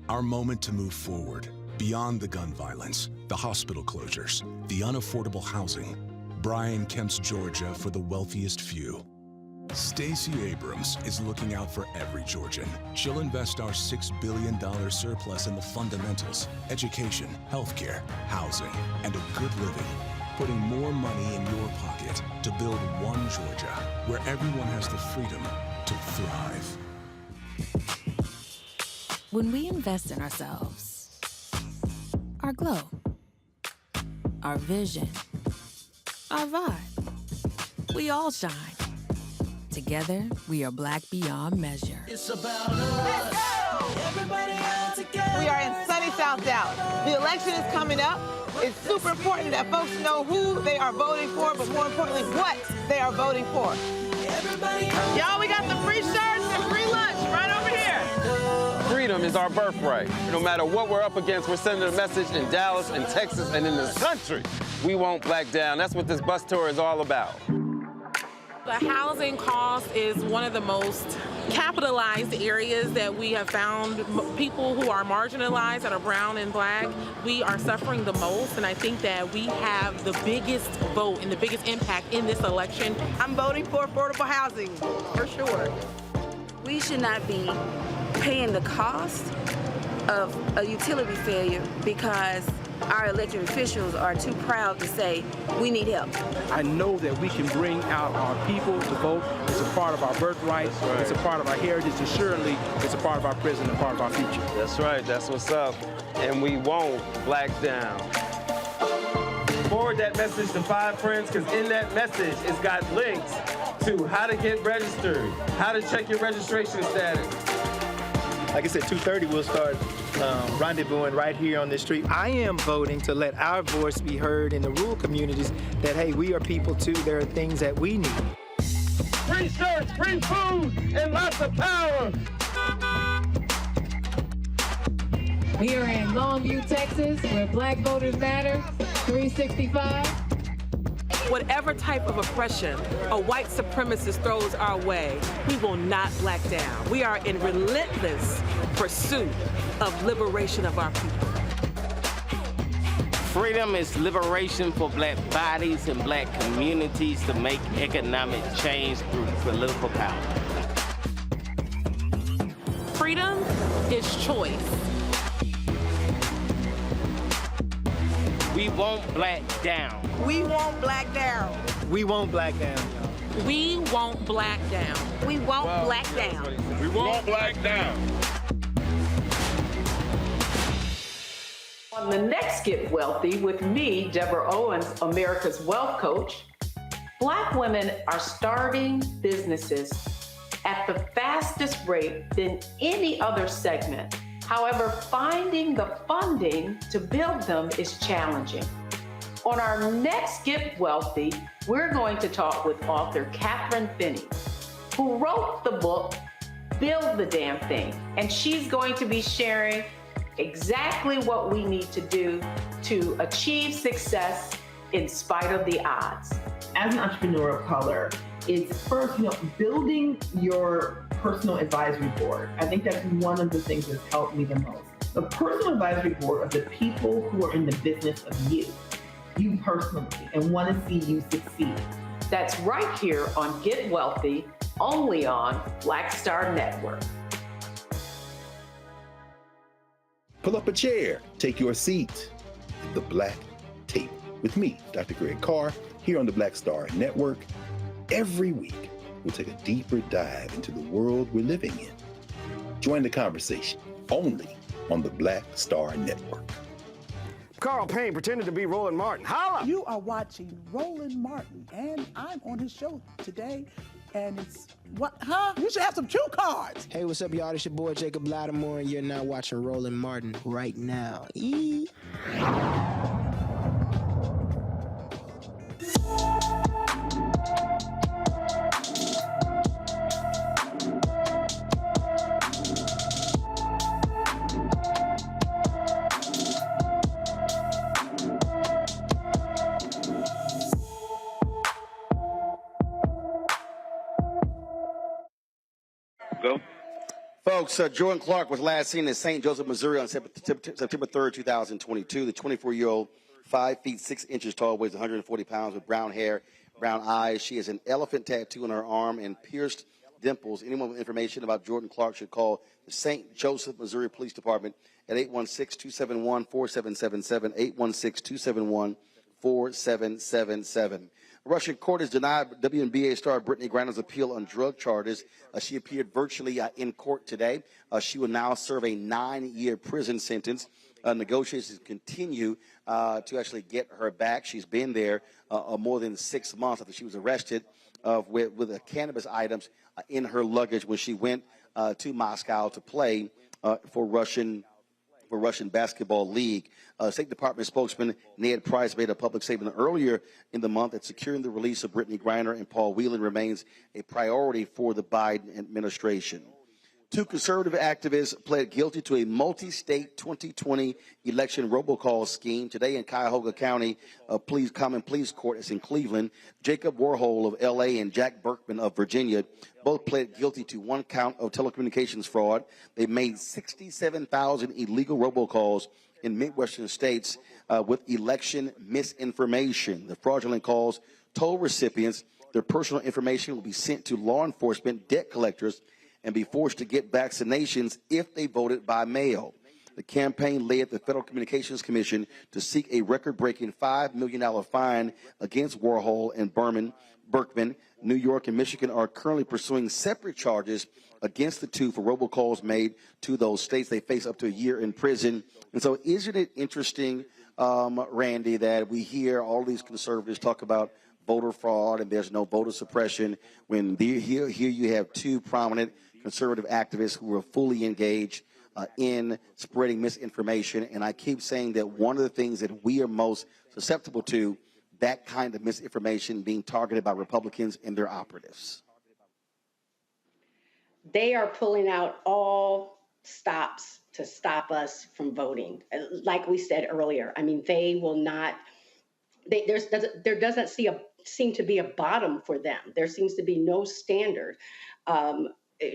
Our moment to move forward, beyond the gun violence, the hospital closures, the unaffordable housing. Brian Kemp's Georgia for the wealthiest few. Stacey Abrams is looking out for every Georgian. She'll invest our $6 billion surplus in the fundamentals, education, healthcare, housing, and a good living. Putting more money in your pocket to build one Georgia where everyone has the freedom to thrive. When we invest in ourselves, our glow, our vision, our vibe, we all shine. Together, we are Black beyond measure. It's about us. Everybody out together. We are in sunny South Dallas. The election is coming up. It's super important that folks know who they are voting for, but more importantly, what they are voting for. Y'all, we got the free shirts and free lunch right over here. freedom is our birthright. No matter what we're up against, we're sending a message in Dallas and Texas and in this country. We won't back down. That's what this bus tour is all about. The housing cost is one of the most capitalized areas that we have found. People who are marginalized, that are brown and black, we are suffering the most, and I think that we have the biggest vote and the biggest impact in this election. I'm voting for affordable housing, for sure. We should not be paying the cost of a utility failure because our elected officials are too proud to say, we need help. I know that we can bring out our people to vote. It's a part of our birthright. Right. It's a part of our heritage, and surely it's a part of our present and part of our future. That's right. That's what's up. And we won't black down. Forward that message to 5 friends, because in that message, it's got links to how to get registered, how to check your registration status. Like I said, 2:30 we'll start rendezvousing right here on this street. I am voting to let our voice be heard in the rural communities that, hey, we are people too. There are things that we need. Free shirts, free food, and lots of power. We are in Longview, Texas, where Black Voters Matter, 365. Whatever type of oppression a white supremacist throws our way, we will not black down. We are in relentless pursuit of liberation of our people. Freedom is liberation for black bodies and black communities to make economic change through political power. Freedom is choice. We won't black down. We won't black down. We won't black down. We won't black down. We won't black down. We won't black down. On the next Get Wealthy with me, Deborah Owens, America's Wealth Coach, Black women are starting businesses at the fastest rate than any other segment. However, finding the funding to build them is challenging. On our next Get Wealthy, we're going to talk with author Catherine Finney, who wrote the book, Build the Damn Thing. And she's going to be sharing exactly what we need to do to achieve success in spite of the odds. As an entrepreneur of color, it's first, building your personal advisory board. I think that's one of the things that's helped me the most. The personal advisory board of the people who are in the business of you personally, and want to see you succeed. That's right here on Get Wealthy, only on Black Star Network. Pull up a chair, take your seat at the Black Table with me, Dr. Greg Carr, here on the Black Star Network. Every week, we'll take a deeper dive into the world we're living in. Join the conversation only on the Black Star Network. Carl Payne pretended to be Roland Martin. Holla! You are watching Roland Martin, and I'm on his show today, and it's, what, huh? You should have some cue cards. Hey, what's up, y'all? It's your boy, Jacob Lattimore, and you're now watching Roland Martin right now. Go. Folks, Jordan Clark was last seen in St. Joseph, Missouri on September 3rd, 2022. The 24-year-old, 5 feet 6 inches tall, weighs 140 pounds with brown hair, brown eyes. She has an elephant tattoo on her arm and pierced dimples. Anyone with information about Jordan Clark should call the St. Joseph, Missouri Police Department at 816-271-4777, 816-271-4777. A Russian court has denied WNBA star Brittney Griner's appeal on drug charges. She appeared virtually in court today. She will now serve a 9-year prison sentence. Negotiations continue to actually get her back. She's been there more than 6 months after she was arrested with cannabis items in her luggage when she went to Moscow to play for Russian Basketball League. State Department spokesman Ned Price made a public statement earlier in the month that securing the release of Brittney Griner and Paul Whelan remains a priority for the Biden administration. Two conservative activists pled guilty to a multi-state 2020 election robocall scheme today in Cuyahoga County Common Pleas Court. It's in Cleveland. Jacob Warhol of L.A. and Jack Berkman of Virginia both pled guilty to one count of telecommunications fraud. They made 67,000 illegal robocalls in Midwestern states with election misinformation. The fraudulent calls told recipients their personal information will be sent to law enforcement, debt collectors, and be forced to get vaccinations if they voted by mail. The campaign led the Federal Communications Commission to seek a record-breaking $5 million fine against Warhol and Berkman. New York and Michigan are currently pursuing separate charges against the two for robocalls made to those states. They face up to a year in prison. And so isn't it interesting, Randy, that we hear all these conservatives talk about voter fraud and there's no voter suppression when here you have two prominent conservative activists who are fully engaged in spreading misinformation. And I keep saying that one of the things that we are most susceptible to, that kind of misinformation being targeted by Republicans and their operatives. They are pulling out all stops to stop us from voting. Like we said earlier, I mean, they will not, there doesn't seem to be a bottom for them. There seems to be no standard.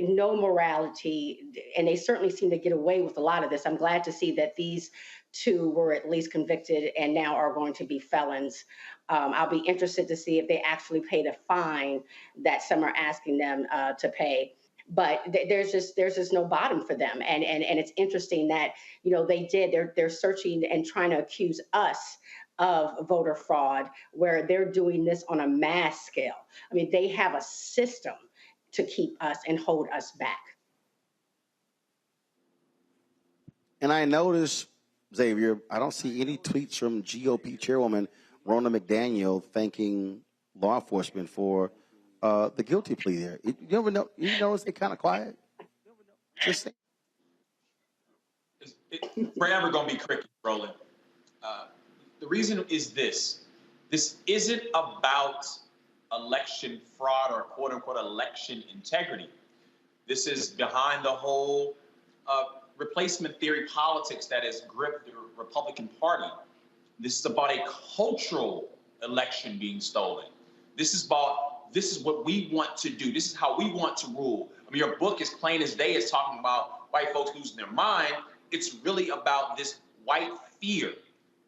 No morality, and they certainly seem to get away with a lot of this. I'm glad to see that these two were at least convicted and now are going to be felons. I'll be interested to see if they actually pay the fine that some are asking them to pay. But there's just no bottom for them, and it's interesting that they're searching and trying to accuse us of voter fraud where they're doing this on a mass scale. I mean, they have a system to keep us and hold us back. And I noticed, Xavier, I don't see any tweets from GOP chairwoman Ronna McDaniel thanking law enforcement for the guilty plea there. You notice it kind of quiet? Just saying. Forever going to be cricket, Roland. The reason is this. This isn't about election fraud or quote-unquote election integrity. This is behind the whole replacement theory politics that has gripped the Republican Party. This is about a cultural election being stolen. This is what we want to do. This is how we want to rule. I mean, your book is plain as day. It's talking about white folks losing their mind. It's really about this white fear.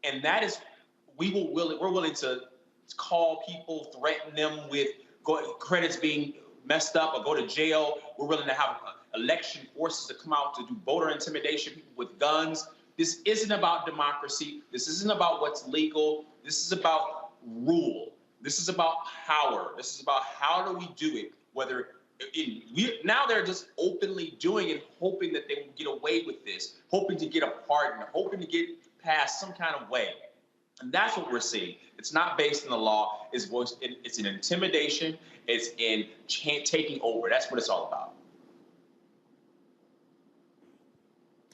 And that is, we're willing to call people, threaten them with credits being messed up or go to jail. We're willing to have election forces to come out to do voter intimidation, people with guns. This isn't about democracy. This isn't about what's legal. This is about rule. This is about power. This is about how do we do it, now they're just openly doing it, hoping that they will get away with this, hoping to get a pardon, hoping to get past some kind of way. And that's what we're seeing. It's not based in the law. It's an intimidation. It's in taking over. That's what it's all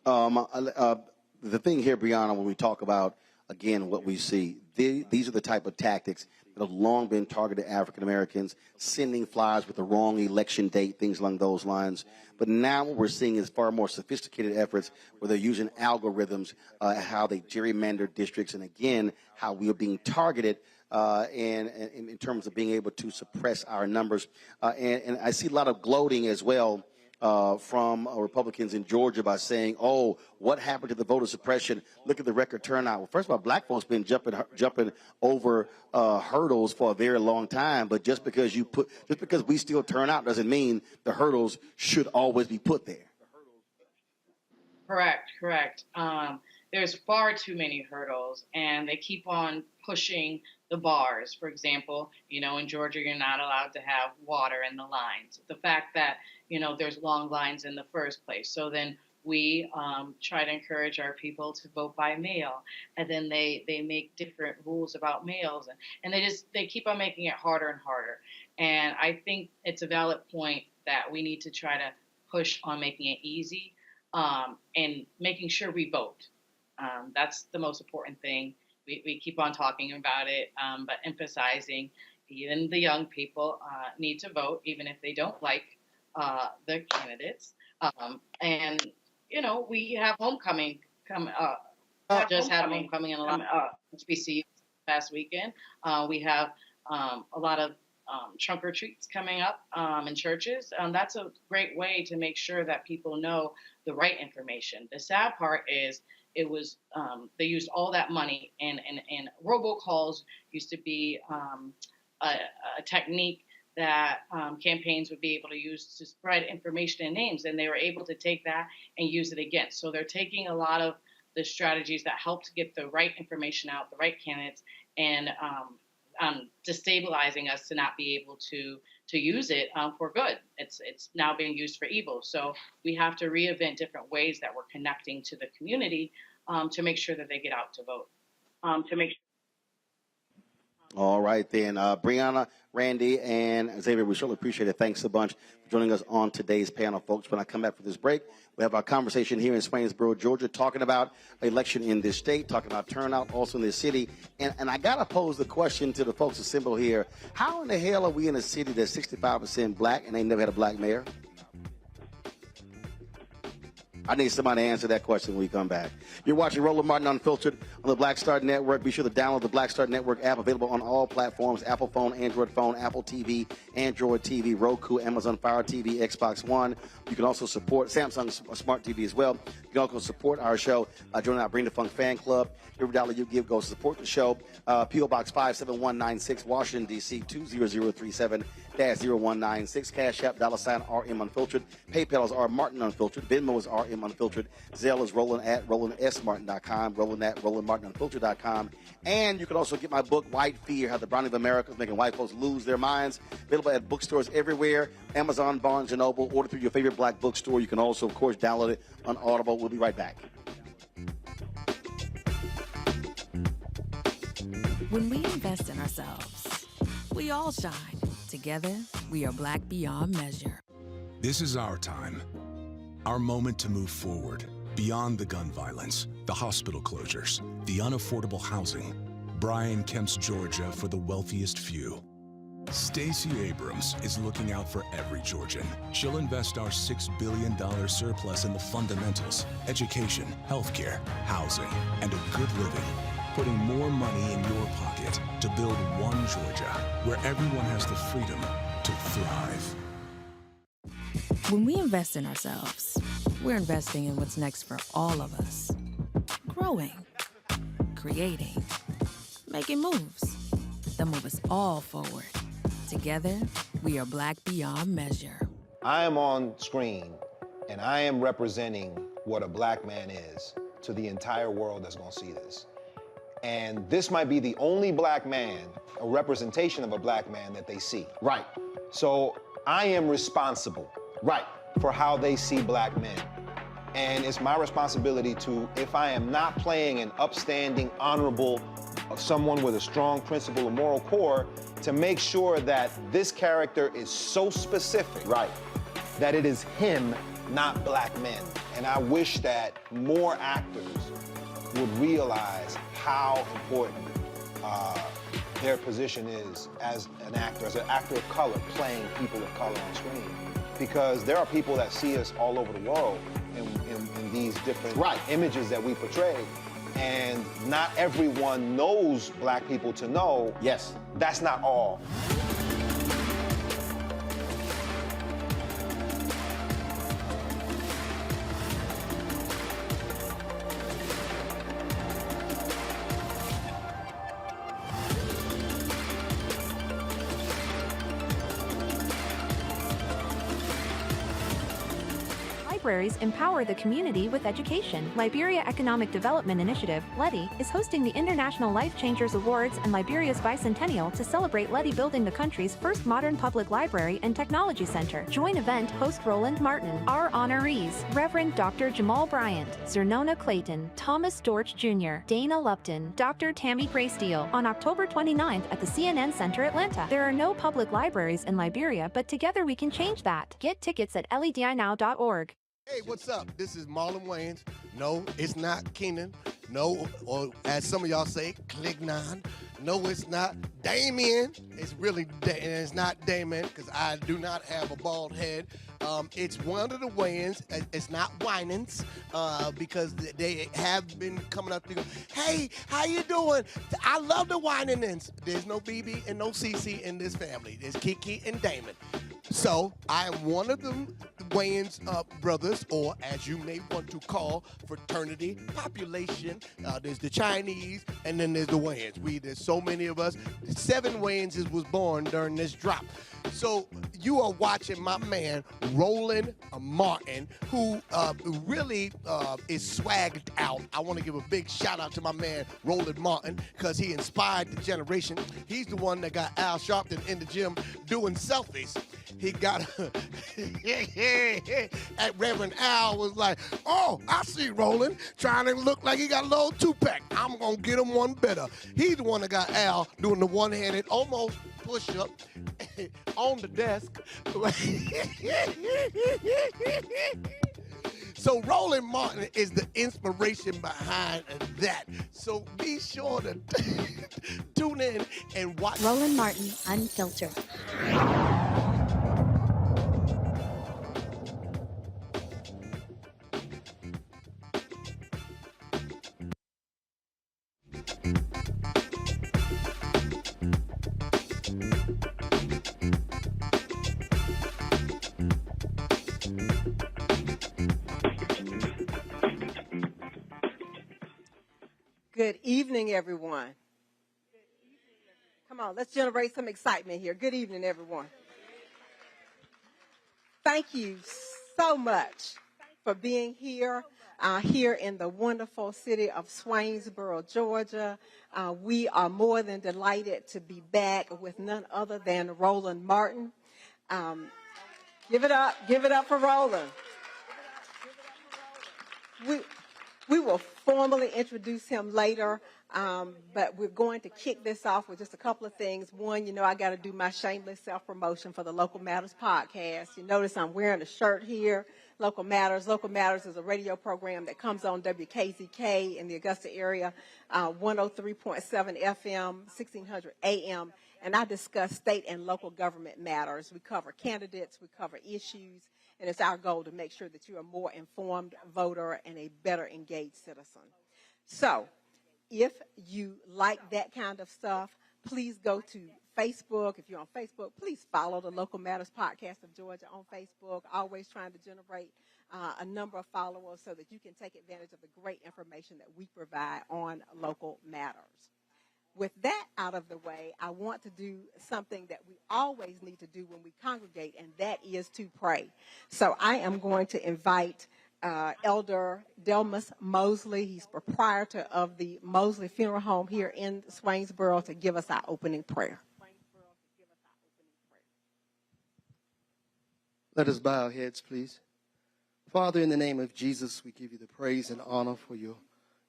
about. The thing here, Brianna, when we talk about, again, what we see, these are the type of tactics that have long been targeted African Americans, sending flyers with the wrong election date, things along those lines. But now what we're seeing is far more sophisticated efforts where they're using algorithms, how they gerrymander districts, and again, how we are being targeted in terms of being able to suppress our numbers. And I see a lot of gloating as well from Republicans in Georgia by saying, oh, what happened to the voter suppression? Look at the record turnout. Well, first of all, black folks been jumping over hurdles for a very long time, but just because we still turn out doesn't mean the hurdles should always be put there. Correct. There's far too many hurdles, and they keep on pushing the bars. For example, in Georgia, you're not allowed to have water in the lines. The fact that, there's long lines in the first place. So then we try to encourage our people to vote by mail. And then they make different rules about mails. And they keep on making it harder and harder. And I think it's a valid point that we need to try to push on making it easy and making sure we vote. That's the most important thing. We keep on talking about it, but emphasizing even the young people need to vote, even if they don't like the candidates. And we have homecoming coming up. Just had homecoming in a lot of HBCUs past weekend. We have a lot of trunk or treats coming up in churches. That's a great way to make sure that people know the right information. The sad part is they used all that money, and robocalls used to be a technique that campaigns would be able to use to spread information and names, and they were able to take that and use it against. So they're taking a lot of the strategies that help to get the right information out, the right candidates, and destabilizing us to not be able to use it for good. It's now being used for evil. So we have to reinvent different ways that we're connecting to the community to make sure that they get out to vote. All right, then. Brianna, Randy, and Xavier, we surely appreciate it. Thanks a bunch for joining us on today's panel, folks. When I come back for this break, we have our conversation here in Swainsboro, Georgia, talking about election in this state, talking about turnout also in this city. And I got to pose the question to the folks assembled here. How in the hell are we in a city that's 65% black and they never had a black mayor? I need somebody to answer that question when we come back. You're watching Roland Martin Unfiltered on the Black Star Network. Be sure to download the Black Star Network app, available on all platforms: Apple phone, Android phone, Apple TV, Android TV, Roku, Amazon Fire TV, Xbox One. You can also support Samsung Smart TV as well. You can also support our show by joining our Bring the Funk fan club. Every dollar you give goes to support the show. P.O. Box 57196, Washington, D.C. 20037-0196. Cash App, $RM Unfiltered. PayPal is R Martin Unfiltered. Venmo is RM Unfiltered. Zelle is Roland at RolandSMartin.com. Roland at RolandMartinUnfiltered.com. And you can also get my book, White Fear, How the Browning of America is Making White Folks Lose Their Minds. Available at bookstores everywhere. Amazon, Barnes & Noble. Order through your favorite black bookstore. You can also, of course, download it on Audible. We'll be right back. When we invest in ourselves, we all shine. Together, we are black beyond measure. This is our time. Our moment to move forward, beyond the gun violence, the hospital closures, the unaffordable housing. Brian Kemp's Georgia for the wealthiest few. Stacey Abrams is looking out for every Georgian. She'll invest our $6 billion surplus in the fundamentals: education, healthcare, housing, and a good living. Putting more money in your pocket to build one Georgia where everyone has the freedom to thrive. When we invest in ourselves, we're investing in what's next for all of us. Growing, creating, making moves that move us all forward. Together, we are black beyond measure. I am on screen, and I am representing what a black man is to the entire world that's gonna see this. And this might be the only black man, a representation of a black man that they see. Right. So I am responsible, right, for how they see black men. And it's my responsibility to, if I am not playing an upstanding, honorable, someone with a strong principle and moral core, to make sure that this character is so specific, right, that it is him, not black men. And I wish that more actors would realize how important their position is as an actor of color, playing people of color on screen. Because there are people that see us all over the world in these different images that we portray, and not everyone knows black people to know, yes, that's not all. Libraries empower the community with education. Liberia Economic Development Initiative, LEDI, is hosting the International Life Changers Awards and Liberia's bicentennial to celebrate LEDI building the country's first modern public library and technology center. Join event host Roland Martin. Our honorees: Reverend Dr. Jamal Bryant, Zernona Clayton, Thomas Dorch Jr., Dana Lupton, Dr. Tammy Graysteele, on October 29th at the CNN Center, Atlanta. There are no public libraries in Liberia, but together we can change that. Get tickets at ledinow.org. Hey, what's up? This is Marlon Wayans. No, it's not Keenan. No, or as some of y'all say, Clignon. No, it's not Damien. It's really, it's not Damien because I do not have a bald head. It's one of the Wayans. It's not Winans because they have been coming up to go, hey, how you doing? I love the Winans. There's no BB and no CC in this family. There's Kiki and Damon. So I am one of them Wayans brothers, or as you may want to call fraternity population. There's the Chinese, and then there's the Wayans. There's so many of us. 7 Wayanses was born during this drop. So you are watching my man Roland Martin, who really is swagged out. I want to give a big shout out to my man Roland Martin because he inspired the generation. He's the one that got Al Sharpton in the gym doing selfies. He got at Reverend Al was like, oh, I see Roland trying to look like he got a little 2-pack. I'm going to get him one better. He's the one that got Al doing the one-handed almost push-up on the desk. So Roland Martin is the inspiration behind that. So be sure to tune in and watch. Roland Martin, Unfiltered. Good evening, everyone. Come on, let's generate some excitement here. Good evening, everyone. Thank you so much for being here, here in the wonderful city of Swainsboro, Georgia. We are more than delighted to be back with none other than Roland Martin. Give it up for Roland. We will formally introduce him later, but we're going to kick this off with just a couple of things. One, you know, I got to do my shameless self-promotion for the Local Matters podcast. You notice I'm wearing a shirt here, Local Matters. Local Matters is a radio program that comes on WKZK in the Augusta area, 103.7 FM, 1600 AM, and I discuss state and local government matters. We cover candidates, we cover issues, and it's our goal to make sure that you're a more informed voter and a better engaged citizen. So if you like that kind of stuff, please go to Facebook. If you're on Facebook, please follow the Local Matters Podcast of Georgia on Facebook. Always trying to generate a number of followers so that you can take advantage of the great information that we provide on Local Matters. With that out of the way, I want to do something that we always need to do when we congregate, and that is to pray. So I am going to invite Elder Delmas Mosley. He's proprietor of the Mosley Funeral Home here in Swainsboro to give us our opening prayer. Let us bow our heads, please. Father, in the name of Jesus, we give you the praise and honor for your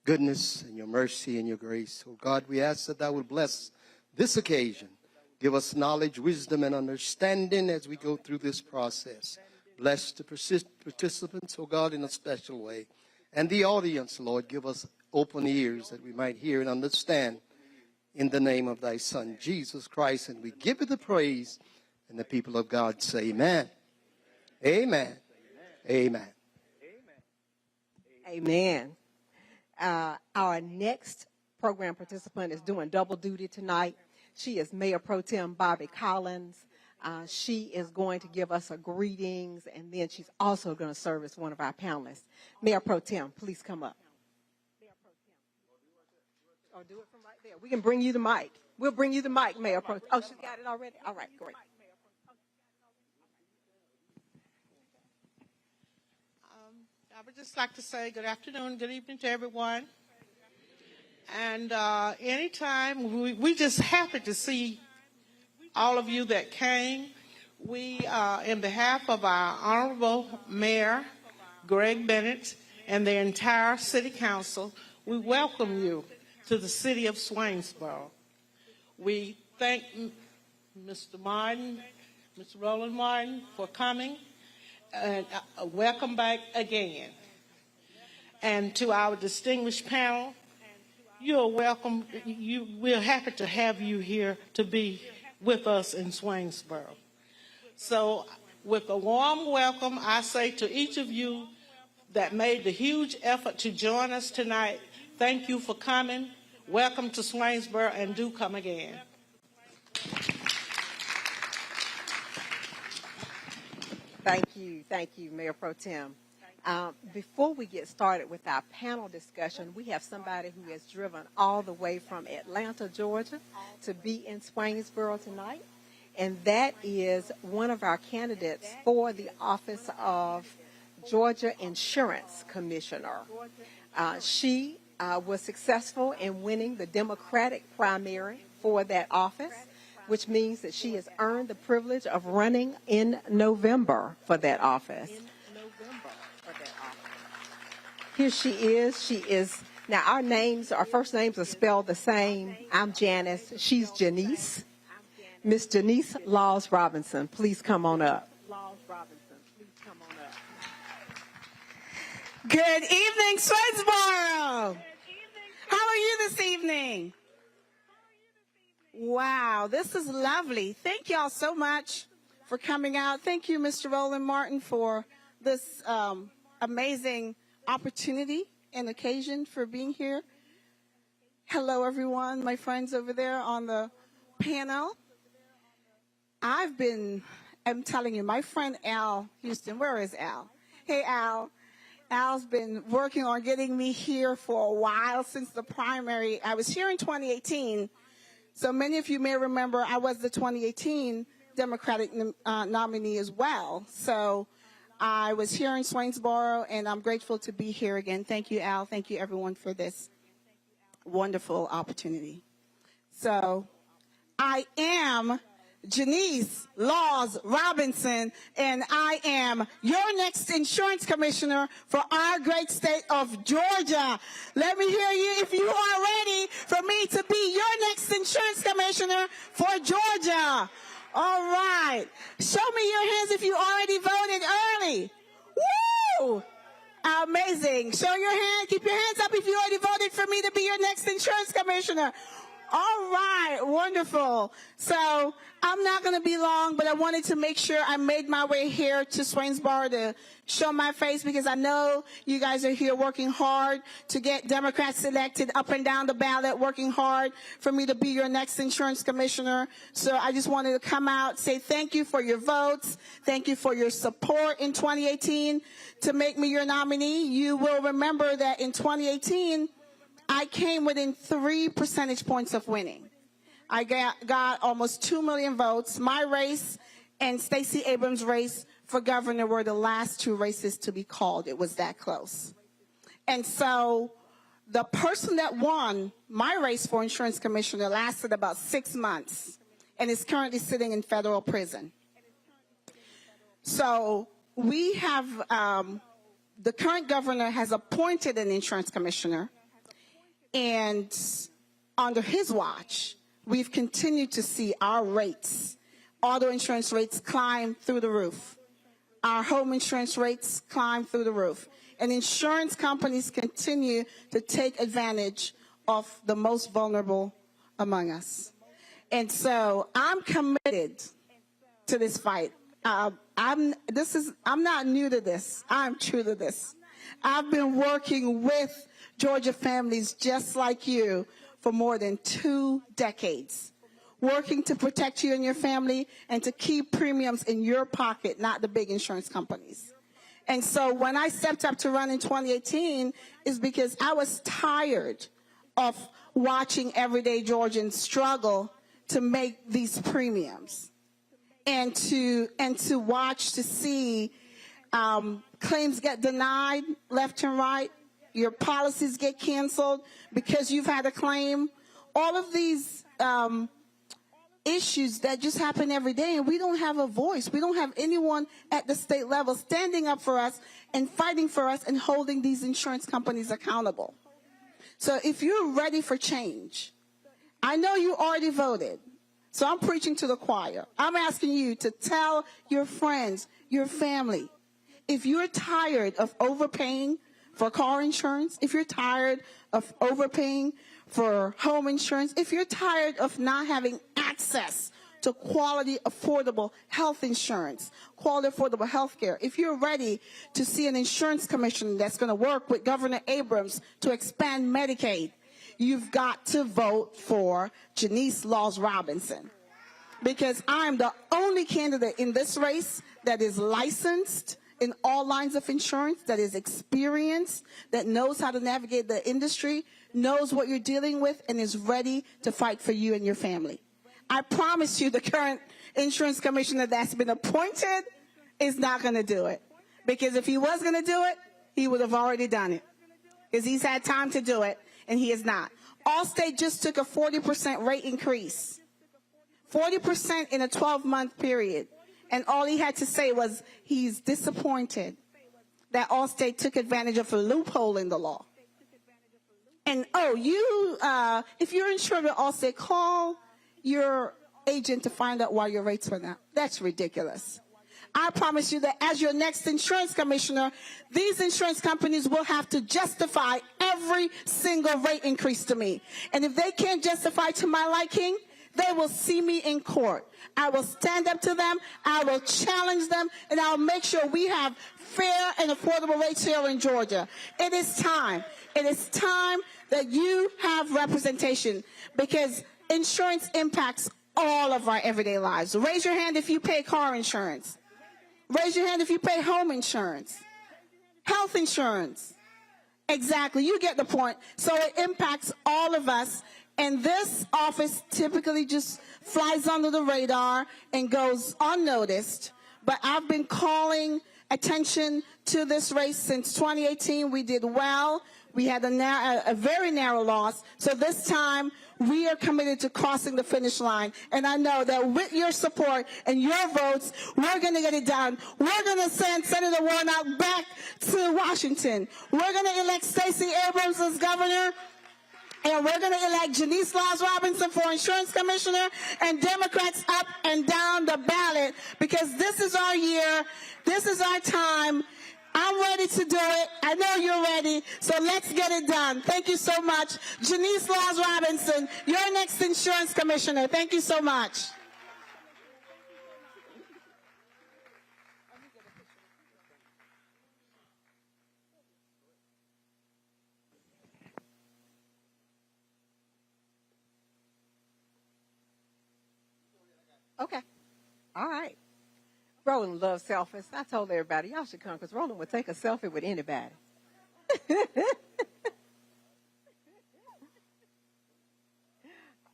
goodness and your mercy and your grace. Oh God, we ask that thou would bless this occasion. Give us knowledge, wisdom, and understanding as we go through this process. Bless the participants, oh God, in a special way. And the audience, Lord, give us open ears that we might hear and understand in the name of thy Son, Jesus Christ. And we give you the praise, and the people of God say amen. Amen. Amen. Amen. Our next program participant is doing double duty tonight. She is Mayor Pro Tem Bobby Collins. She is going to give us her greetings, and then she's also going to serve as one of our panelists. Mayor Pro Tem, please come up. Or do it from right there. We can bring you the mic. We'll bring you the mic, Mayor Pro Tem. Oh, she's got it already? All right, great. I would just like to say good afternoon, good evening to everyone. And anytime, we just happy to see all of you that came. We, in behalf of our Honorable Mayor, Greg Bennett, and the entire City Council, we welcome you to the city of Swainsboro. We thank Mr. Martin, Mr. Roland Martin, for coming. welcome back again. And to our distinguished panel, you're welcome. We're happy to have you here to be with us in Swainsboro. So with a warm welcome, I say to each of you that made the huge effort to join us tonight, thank you for coming. Welcome to Swainsboro, and do come again. Thank you, Mayor Pro Tem. Before we get started with our panel discussion, we have somebody who has driven all the way from Atlanta, Georgia, to be in Swainsboro tonight, and that is one of our candidates for the office of Georgia Insurance Commissioner. She was successful in winning the Democratic primary for that office, which means that she has earned the privilege of running in November for that office. Here she is. Now our first names are spelled the same. I'm Janice. She's Janice. Miss Janice Laws Robinson, please come on up. Good evening, Swainsboro. How are you this evening? Wow, this is lovely. Thank y'all so much for coming out. Thank you, Mr. Roland Martin, for this amazing opportunity and occasion for being here. Hello, everyone, my friends over there on the panel. I'm telling you, my friend Al Houston, where is Al? Hey, Al. Al's been working on getting me here for a while since the primary. I was here in 2018. So many of you may remember I was the 2018 Democratic nominee as well. So I was here in Swainsboro, and I'm grateful to be here again. Thank you, Al. Thank you, everyone, for this wonderful opportunity. So I am Janice Laws Robinson, and I am your next insurance commissioner for our great state of Georgia. Let me hear you if you are ready for me to be your next insurance commissioner for Georgia. All right. Show me your hands if you already voted early. Woo! Amazing. Show your hand. Keep your hands up if you already voted for me to be your next insurance commissioner. All right, wonderful. So I'm not going to be long, but I wanted to make sure I made my way here to Swainsboro to show my face, because I know you guys are here working hard to get Democrats elected up and down the ballot, working hard for me to be your next insurance commissioner. So I just wanted to come out, say thank you for your votes. Thank you for your support in 2018 to make me your nominee. You will remember that in 2018, I came within 3 percentage points of winning. I got almost 2 million votes. My race and Stacey Abrams' race for governor were the last 2 races to be called. It was that close. And so the person that won my race for insurance commissioner lasted about 6 months and is currently sitting in federal prison. So we have, the current governor has appointed an insurance commissioner. And under his watch, we've continued to see our rates, auto insurance rates, climb through the roof. Our home insurance rates climb through the roof. And insurance companies continue to take advantage of the most vulnerable among us. And so I'm committed to this fight. I'm not new to this. I'm true to this. I've been working with Georgia families just like you for more than 2 decades, working to protect you and your family and to keep premiums in your pocket, not the big insurance companies. And so when I stepped up to run in 2018 is because I was tired of watching everyday Georgians struggle to make these premiums and to watch to see claims get denied left and right. Your policies get canceled because you've had a claim. All of these issues that just happen every day, and we don't have a voice. We don't have anyone at the state level standing up for us and fighting for us and holding these insurance companies accountable. So if you're ready for change, I know you already voted, so I'm preaching to the choir. I'm asking you to tell your friends, your family, If you're tired of overpaying for car insurance, if you're tired of overpaying for home insurance, if you're tired of not having access to quality, affordable health insurance, quality, affordable health care, if you're ready to see an insurance commission that's going to work with Governor Abrams to expand Medicaid, you've got to vote for Janice Laws Robinson. Because I'm the only candidate in this race that is licensed in all lines of insurance, that is experienced, that knows how to navigate the industry, knows what you're dealing with, and is ready to fight for you and your family. I promise you the current insurance commissioner that's been appointed is not going to do it. Because if he was going to do it, he would have already done it. Because he's had time to do it, and he is not. Allstate just took a 40% rate increase. 40% in a 12-month period. And all he had to say was he's disappointed that Allstate took advantage of a loophole in the law. And, if you're insured with Allstate, call your agent to find out why your rates went up. That's ridiculous. I promise you that as your next insurance commissioner, these insurance companies will have to justify every single rate increase to me. And if they can't justify to my liking, they will see me in court. I will stand up to them, I will challenge them, and I'll make sure we have fair and affordable rates here in Georgia. It is time. It is time that you have representation, because insurance impacts all of our everyday lives. Raise your hand if you pay car insurance. Raise your hand if you pay home insurance. Health insurance. Exactly. You get the point. So it impacts all of us. And this office typically just flies under the radar and goes unnoticed. But I've been calling attention to this race since 2018. We did well. We had a very narrow loss. So this time, we are committed to crossing the finish line. And I know that with your support and your votes, we're going to get it done. We're going to send Senator Warnock back to Washington. We're going to elect Stacey Abrams as governor. And we're going to elect Janice Laws Robinson for insurance commissioner, and Democrats up and down the ballot, because this is our year. This is our time. I'm ready to do it. I know you're ready. So let's get it done. Thank you so much. Janice Laws Robinson, your next insurance commissioner. Thank you so much. Okay. All right. Roland loves selfies. I told everybody, y'all should come, because Roland would take a selfie with anybody.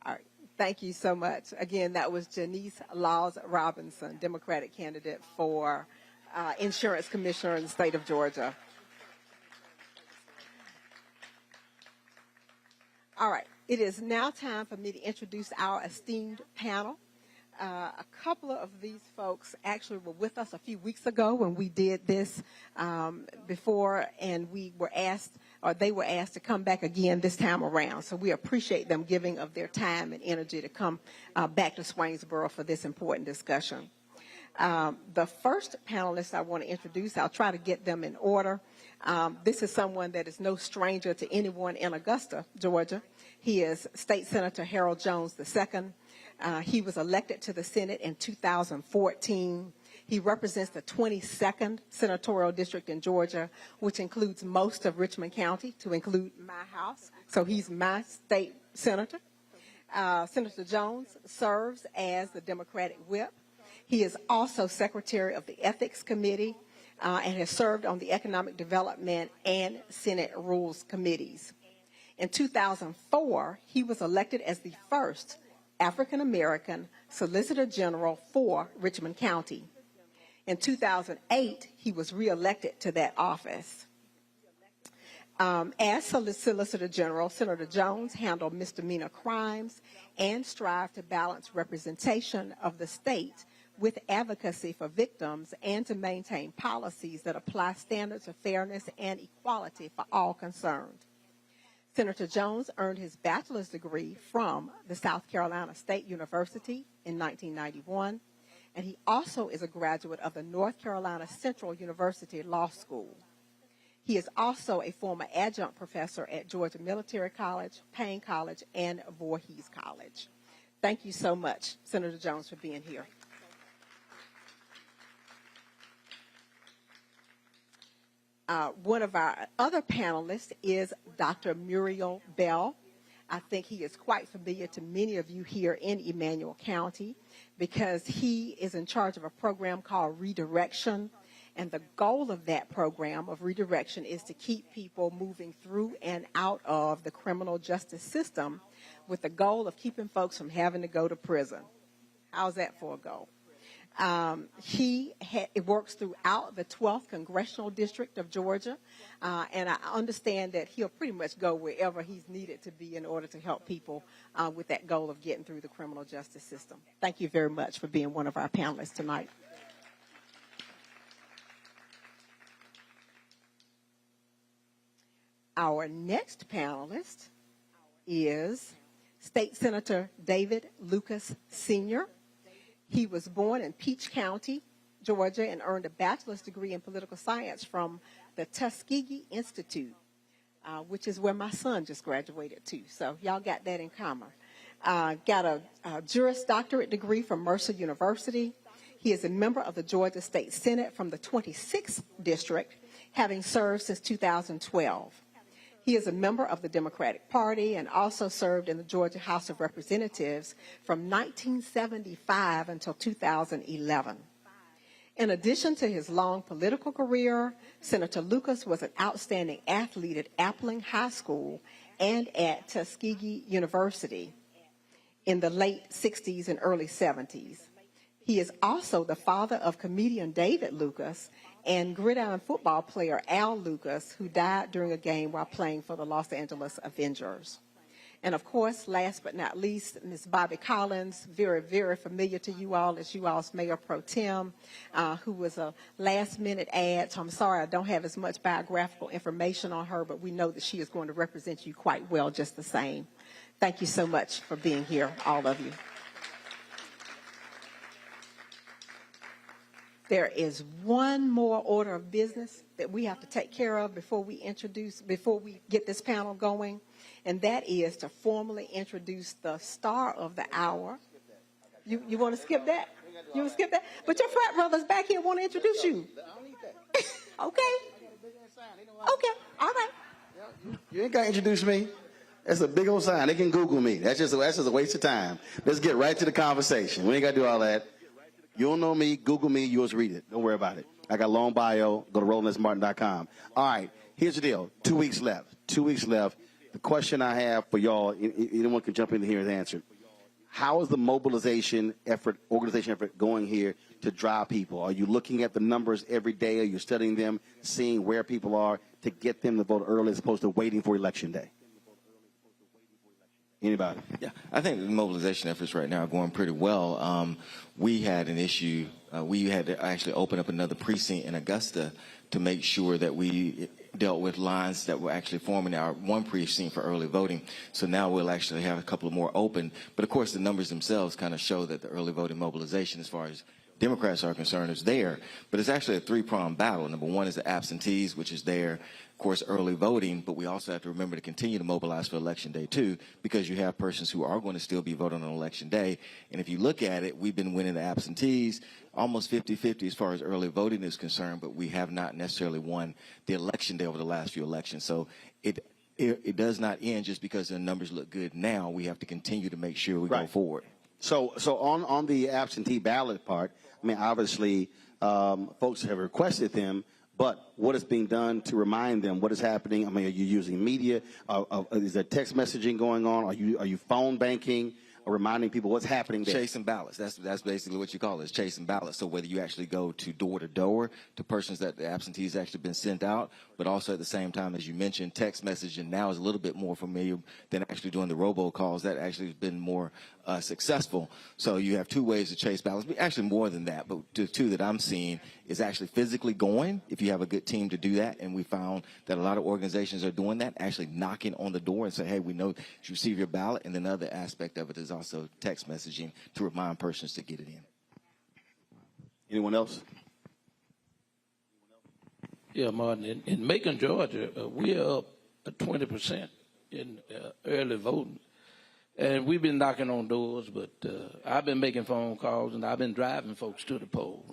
All right. Thank you so much. Again, that was Janice Laws Robinson, Democratic candidate for insurance commissioner in the state of Georgia. All right. It is now time for me to introduce our esteemed panel. A couple of these folks actually were with us a few weeks ago when we did this before, and we were asked, or they were asked to come back again this time around. So we appreciate them giving of their time and energy to come back to Swainsboro for this important discussion. The first panelist I want to introduce, I'll try to get them in order. This is someone that is no stranger to anyone in Augusta, Georgia. He is State Senator Harold Jones II. He was elected to the Senate in 2014. He represents the 22nd senatorial district in Georgia, which includes most of Richmond County, to include my house. So he's my state senator. Senator Jones serves as the Democratic whip. He is also secretary of the Ethics Committee and has served on the Economic Development and Senate Rules Committees. In 2004, he was elected as the first African-American Solicitor General for Richmond County. In 2008, he was reelected to that office. As Solicitor General, Senator Jones handled misdemeanor crimes and strived to balance representation of the state with advocacy for victims and to maintain policies that apply standards of fairness and equality for all concerned. Senator Jones earned his bachelor's degree from the South Carolina State University in 1991 and he also is a graduate of the North Carolina Central University Law School. He is also a former adjunct professor at Georgia Military College, Payne College, and Voorhees College. Thank you so much, Senator Jones, for being here. One of our other panelists is Dr. Muriel Bell. I think he is quite familiar to many of you here in Emmanuel County because he is in charge of a program called Redirection. And the goal of that program of redirection is to keep people moving through and out of the criminal justice system with the goal of keeping folks from having to go to prison. How's that for a goal? He works throughout the 12th Congressional District of Georgia, and I understand that he'll pretty much go wherever he's needed to be in order to help people with that goal of getting through the criminal justice system. Thank you very much for being one of our panelists tonight. Our next panelist is State Senator David Lucas Sr. He was born in Peach County, Georgia, and earned a bachelor's degree in political science from the Tuskegee Institute, which is where my son just graduated too. So y'all got that in common. Got a Juris Doctorate degree from Mercer University. He is a member of the Georgia State Senate from the 26th District, having served since 2012. He is a member of the Democratic Party and also served in the Georgia House of Representatives from 1975 until 2011. In addition to his long political career, Senator Lucas was an outstanding athlete at Appling High School and at Tuskegee University in the late 60s and early 70s. He is also the father of comedian David Lucas and gridiron football player Al Lucas, who died during a game while playing for the Los Angeles Avengers. And of course, last but not least, Ms. Bobby Collins, very, very familiar to you all as you all's Mayor Pro Tem, who was a last-minute add. So I'm sorry I don't have as much biographical information on her, but we know that she is going to represent you quite well just the same. Thank you so much for being here, all of you. There is one more order of business that we have to take care of before we get this panel going, and that is to formally introduce the star of the hour. You want to skip that? You want to skip that? But your frat brothers back here want to introduce you. Okay. Okay. All right. You ain't got to introduce me. That's a big old sign. They can Google me. That's just a waste of time. Let's get right to the conversation. We ain't got to do all that. You don't know me, Google me, you just read it. Don't worry about it. I got a long bio. Go to RolandSMartin.com. All right, here's the deal. 2 weeks left. 2 weeks left. The question I have for y'all, anyone can jump in here and answer. How is the mobilization effort, organization effort going here to drive people? Are you looking at the numbers every day? Are you studying them, seeing where people are to get them to vote early as opposed to waiting for Election Day? Anybody? Yeah, I think the mobilization efforts right now are going pretty well. We had an issue. We had to actually open up another precinct in Augusta to make sure that we dealt with lines that were actually forming our one precinct for early voting. So now we'll actually have a couple more open. But, of course, the numbers themselves kind of show that the early voting mobilization as far as Democrats are concerned is there. But it's actually a three-pronged battle. Number one is the absentees, which is there. Of course, early voting, but we also have to remember to continue to mobilize for Election Day, too, because you have persons who are going to still be voting on Election Day. And if you look at it, we've been winning the absentees almost 50-50 as far as early voting is concerned, but we have not necessarily won the Election Day over the last few elections. So it does not end just because the numbers look good now. We have to continue to make sure we go forward. So on the absentee ballot part, I mean, obviously, folks have requested them. But what is being done to remind them what is happening? I mean, are you using media? Is there text messaging going on? Are you phone banking? Or reminding people what's happening there? Chasing ballots. That's basically what you call it, is chasing ballots. So whether you actually go to door to persons that the absentees actually been sent out, but also at the same time, as you mentioned, text messaging now is a little bit more familiar than actually doing the robocalls. That actually has been more successful. So you have two ways to chase ballots. Actually more than that, but the two that I'm seeing is actually physically going, if you have a good team to do that. And we found that a lot of organizations are doing that, actually knocking on the door and say, hey, we know you receive your ballot. And then the other aspect of it is also text messaging to remind persons to get it in. Anyone else? Yeah, Martin. In Macon, Georgia, we are up 20% in early voting. And we've been knocking on doors, but I've been making phone calls and I've been driving folks to the poll.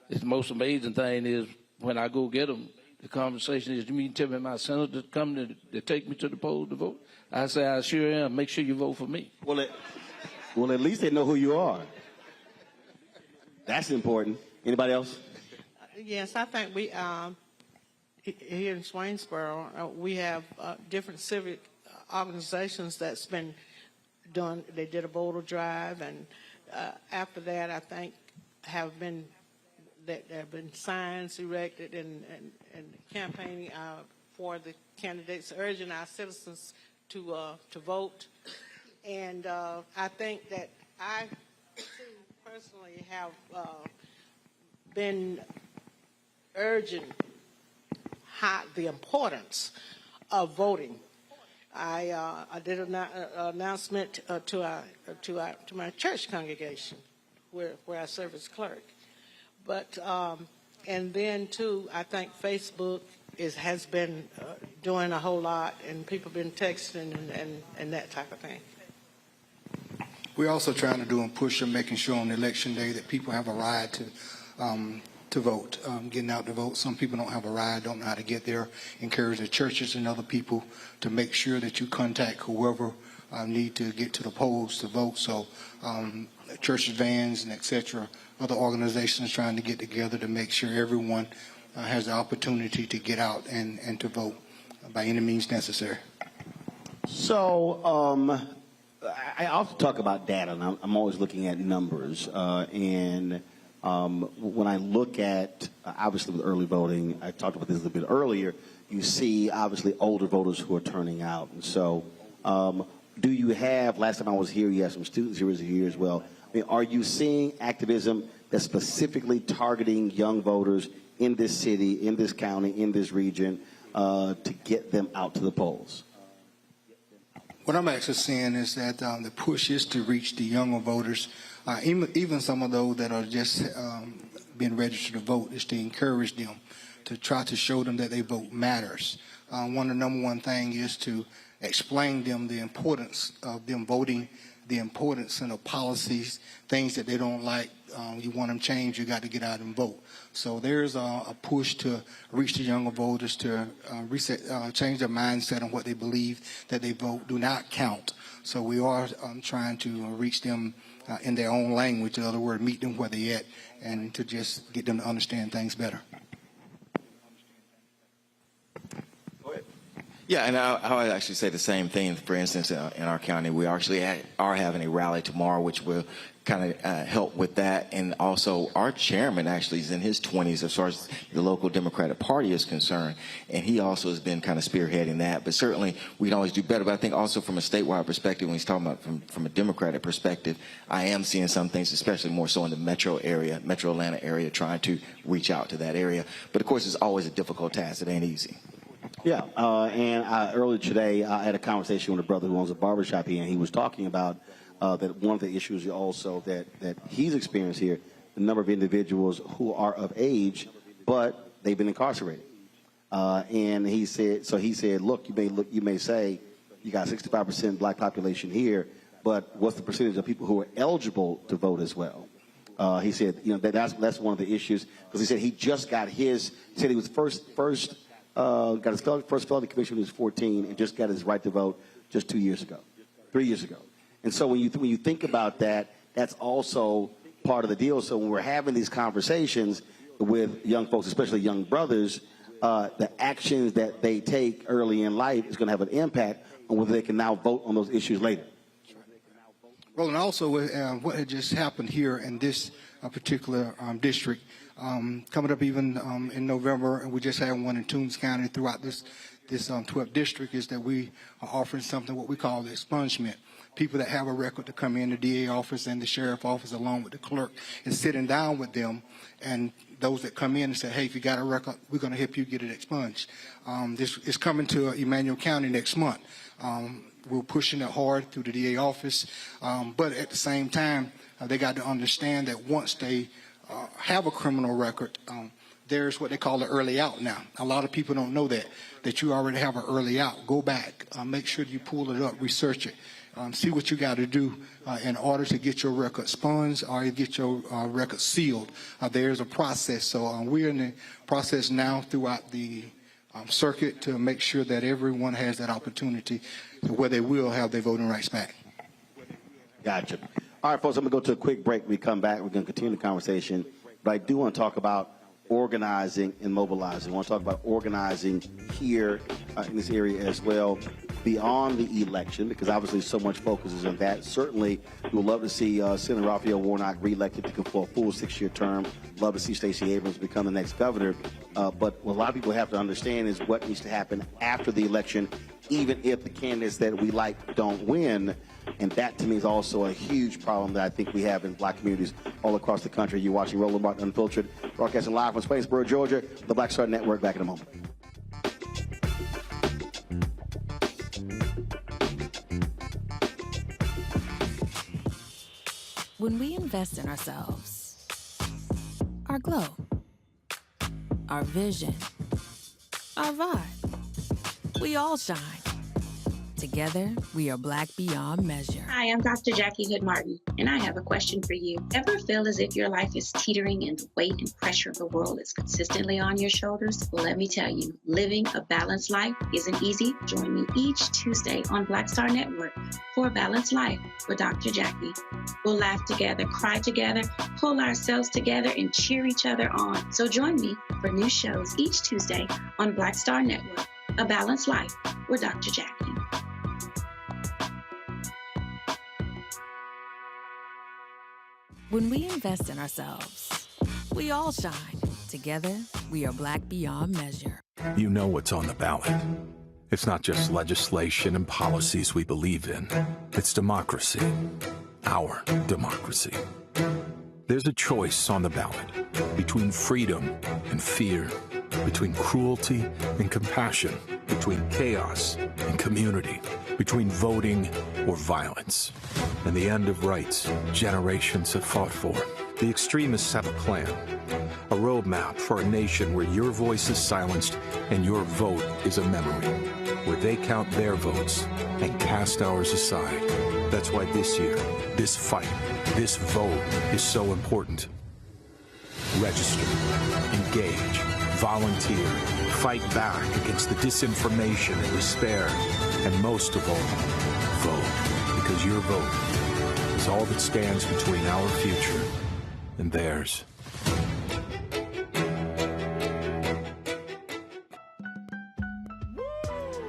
The most amazing thing is when I go get them, the conversation is, you mean tell me my senator to come to take me to the poll to vote? I say, I sure am. Make sure you vote for me. Well, at least they know who you are. That's important. Anybody else? Yes, I think we here in Swainsboro we have different civic organizations that's been done. They did a voter drive, and after that, I think there have been signs erected and campaigning for the candidates, urging our citizens to vote. And I think that I too personally have been urging the importance of voting. I did an announcement to my church congregation, where I serve as clerk. But and then too, I think Facebook has been doing a whole lot, and people have been texting and that type of thing. We're also trying to do a push of making sure on election day that people have a ride to vote, getting out to vote. Some people don't have a ride, don't know how to get there. Encourage the churches and other people to make sure that you contact whoever need to get to the polls to vote. So churches, vans, and etc. Other organizations trying to get together to make sure everyone has the opportunity to get out and to vote by any means necessary. So I often talk about data, and I'm always looking at numbers. And when I look at, obviously with early voting, I talked about this a little bit earlier, you see obviously older voters who are turning out. And so do you have, last time I was here, you had some students who were here as well. I mean, are you seeing activism that's specifically targeting young voters in this city, in this county, in this region, to get them out to the polls? What I'm actually seeing is that the push is to reach the younger voters, even some of those that are just being registered to vote, is to encourage them, to try to show them that their vote matters. One of the number one thing is to explain them the importance of them voting, the importance and the policies, things that they don't like. You want them changed, you got to get out and vote. So there's a push to reach the younger voters, to change their mindset on what they believe, that they vote do not count. So we are trying to reach them in their own language, in other words, meet them where they're at, and to just get them to understand things better. Yeah, and I would actually say the same thing. For instance, in our county, we actually are having a rally tomorrow, which will kind of help with that. And also, our chairman actually is in his 20s as far as the local Democratic Party is concerned, and he also has been kind of spearheading that. But certainly, we can always do better. But I think also from a statewide perspective, when he's talking about from a Democratic perspective, I am seeing some things, especially more so in the metro area, metro Atlanta area, trying to reach out to that area. But of course, it's always a difficult task. It ain't easy. Yeah, and earlier today, I had a conversation with a brother who owns a barbershop here, and he was talking about that one of the issues also that he's experienced here, the number of individuals who are of age, but they've been incarcerated. And he said, look, you may say you got 65% black population here, but what's the percentage of people who are eligible to vote as well? He said, that's one of the issues, because he said he just got his. He said he was got his first felony conviction when he was 14 and just got his right to vote just 3 years ago. And so when you think about that, that's also part of the deal. So when we're having these conversations with young folks, especially young brothers, the actions that they take early in life is going to have an impact on whether they can now vote on those issues later. Well, and also what had just happened here in this particular district, coming up even in November, and we just had one in Toombs County throughout this 12th district, is that we are offering something what we call the expungement. People that have a record to come in the DA office and the sheriff office along with the clerk and sitting down with them, and those that come in and say, hey, if you got a record, we're going to help you get it expunged. This is coming to Emmanuel County next month. We're pushing it hard through the DA office, but at the same time, they got to understand that once they have a criminal record, there's what they call the early out now. A lot of people don't know that you already have an early out. Go back, make sure you pull it up, research it, see what you got to do in order to get your record sponged or get your record sealed. There's a process. So we're in the process now throughout the circuit to make sure that everyone has that opportunity where they will have their voting rights back. Gotcha. All right, folks, I'm going to go to a quick break. When we come back, we're going to continue the conversation. But I do want to talk about organizing and mobilizing. I want to talk about organizing here in this area as well, beyond the election, because obviously so much focus is on that. Certainly, we would love to see Senator Raphael Warnock reelected for a full 6-year term. Love to see Stacey Abrams become the next governor. But what a lot of people have to understand is what needs to happen after the election, even if the candidates that we like don't win. And that, to me, is also a huge problem that I think we have in black communities all across the country. You're watching Roland Martin Unfiltered, broadcasting live from Swainsboro, Georgia, the Black Star Network. Back in a moment. When we invest in ourselves, our glow, our vision, our vibe, we all shine. Together, we are black beyond measure. Hi, I'm Dr. Jackie Hood Martin, and I have a question for you. Ever feel as if your life is teetering and the weight and pressure of the world is consistently on your shoulders? Well, let me tell you, living a balanced life isn't easy. Join me each Tuesday on Black Star Network for A Balanced Life with Dr. Jackie. We'll laugh together, cry together, pull ourselves together, and cheer each other on. So join me for new shows each Tuesday on Black Star Network, A Balanced Life with Dr. Jackie. When we invest in ourselves, we all shine. Together, we are black beyond measure. You know what's on the ballot. It's not just legislation and policies we believe in. It's democracy. Our democracy. There's a choice on the ballot between freedom and fear, between cruelty and compassion, between chaos and community, between voting or violence. And the end of rights generations have fought for. The extremists have a plan, a roadmap for a nation where your voice is silenced and your vote is a memory, where they count their votes and cast ours aside. That's why this year, this fight, this vote is so important. Register, engage, volunteer, fight back against the disinformation and despair, and most of all, vote, because your vote is all that stands between our future and theirs.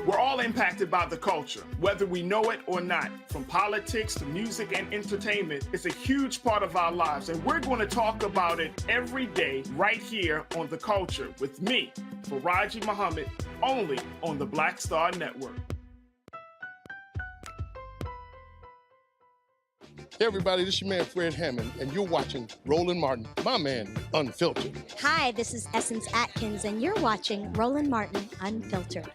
We're all impacted by the culture, whether we know it or not. From politics to music and entertainment, it's a huge part of our lives, and we're going to talk about it every day right here on The Culture with me, Faraji Muhammad, only on the Black Star Network. Hey everybody, this is your man Fred Hammond, and you're watching Roland Martin, my man, Unfiltered. Hi, this is Essence Atkins, and you're watching Roland Martin Unfiltered.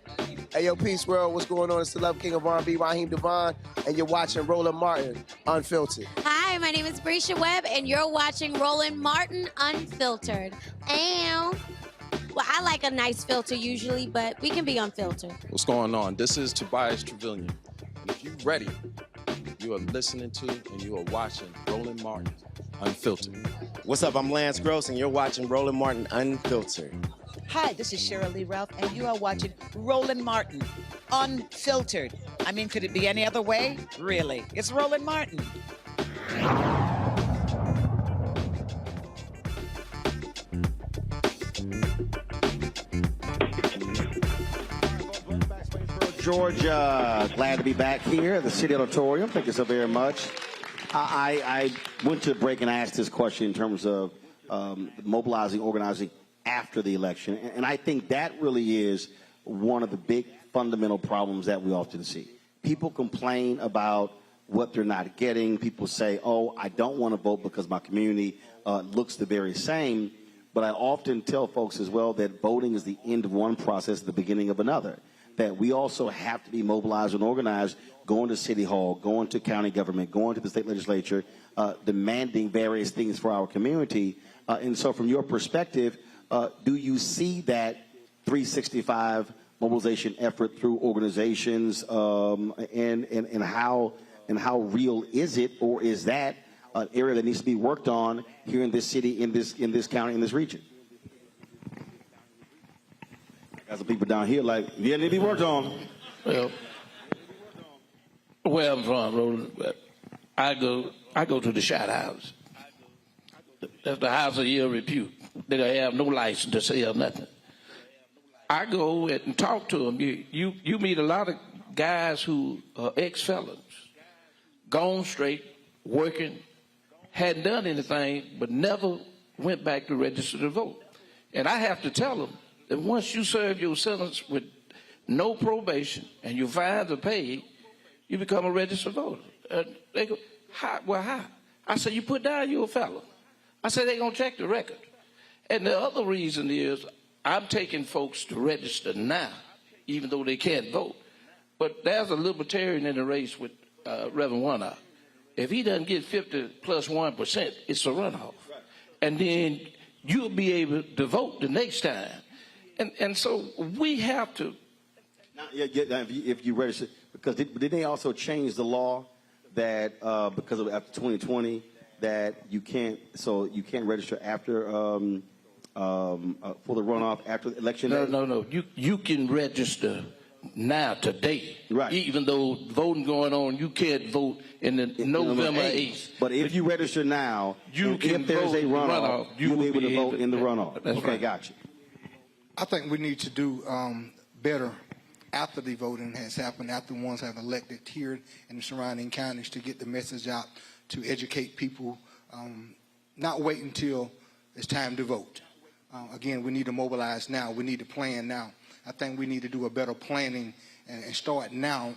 Hey, yo, Peace World, what's going on? It's the Love King of R&B, Raheem Devon, and you're watching Roland Martin Unfiltered. Hi, my name is Brescia Webb, and you're watching Roland Martin Unfiltered. Well, I like a nice filter usually, but we can be unfiltered. What's going on? This is Tobias Trevelyan. And if you're ready, you are listening to and you are watching Roland Martin Unfiltered. What's up? I'm Lance Gross, and you're watching Roland Martin Unfiltered. Hi, this is Cheryl Lee Ralph, and you are watching Roland Martin Unfiltered. I mean, could it be any other way? Really? It's Roland Martin. Georgia, glad to be back here at the City Auditorium. Thank you so very much. I went to the break and I asked this question in terms of mobilizing, organizing after the election. And I think that really is one of the big fundamental problems that we often see. People complain about what they're not getting. People say, oh, I don't want to vote because my community looks the very same. But I often tell folks as well that voting is the end of one process, the beginning of another. That we also have to be mobilized and organized, going to City Hall, going to county government, going to the state legislature, demanding various things for our community. And so from your perspective, do you see that 365 mobilization effort through organizations, and how real is it, or is that an area that needs to be worked on here in this city, in this county, in this region? Got some people down here like, yeah, they need to be worked on. Well, where I'm from, Roland, I go to the shot house. That's the house of ill repute. They have no license to sell nothing. I go and talk to them. You meet a lot of guys who are ex-felons, gone straight, working, hadn't done anything, but never went back to register to vote. And I have to tell them that once you serve your sentence with no probation and your fines are paid, you become a registered voter. They go, how? Well, how? I said, you put down you're a felon. I said, they're going to check the record. And the other reason is I'm taking folks to register now, even though they can't vote. But there's a libertarian in the race with Reverend Warnock. If he doesn't get 50 plus 1%, it's a runoff. And then you'll be able to vote the next time. And so we have to. Now, if you register, because did they also change the law that because of after 2020 that you can't register after for the runoff after the election day? No. You can register now today. Right. Even though voting going on, you can't vote in the November 8th. But if you register now, if there's a runoff, you'll be able to vote in the runoff. That's okay, right. Gotcha. I think we need to do better after the voting has happened, after the ones have elected here in the surrounding counties, to get the message out, to educate people, not wait until it's time to vote. Again, we need to mobilize now. We need to plan now. I think we need to do a better planning and start now,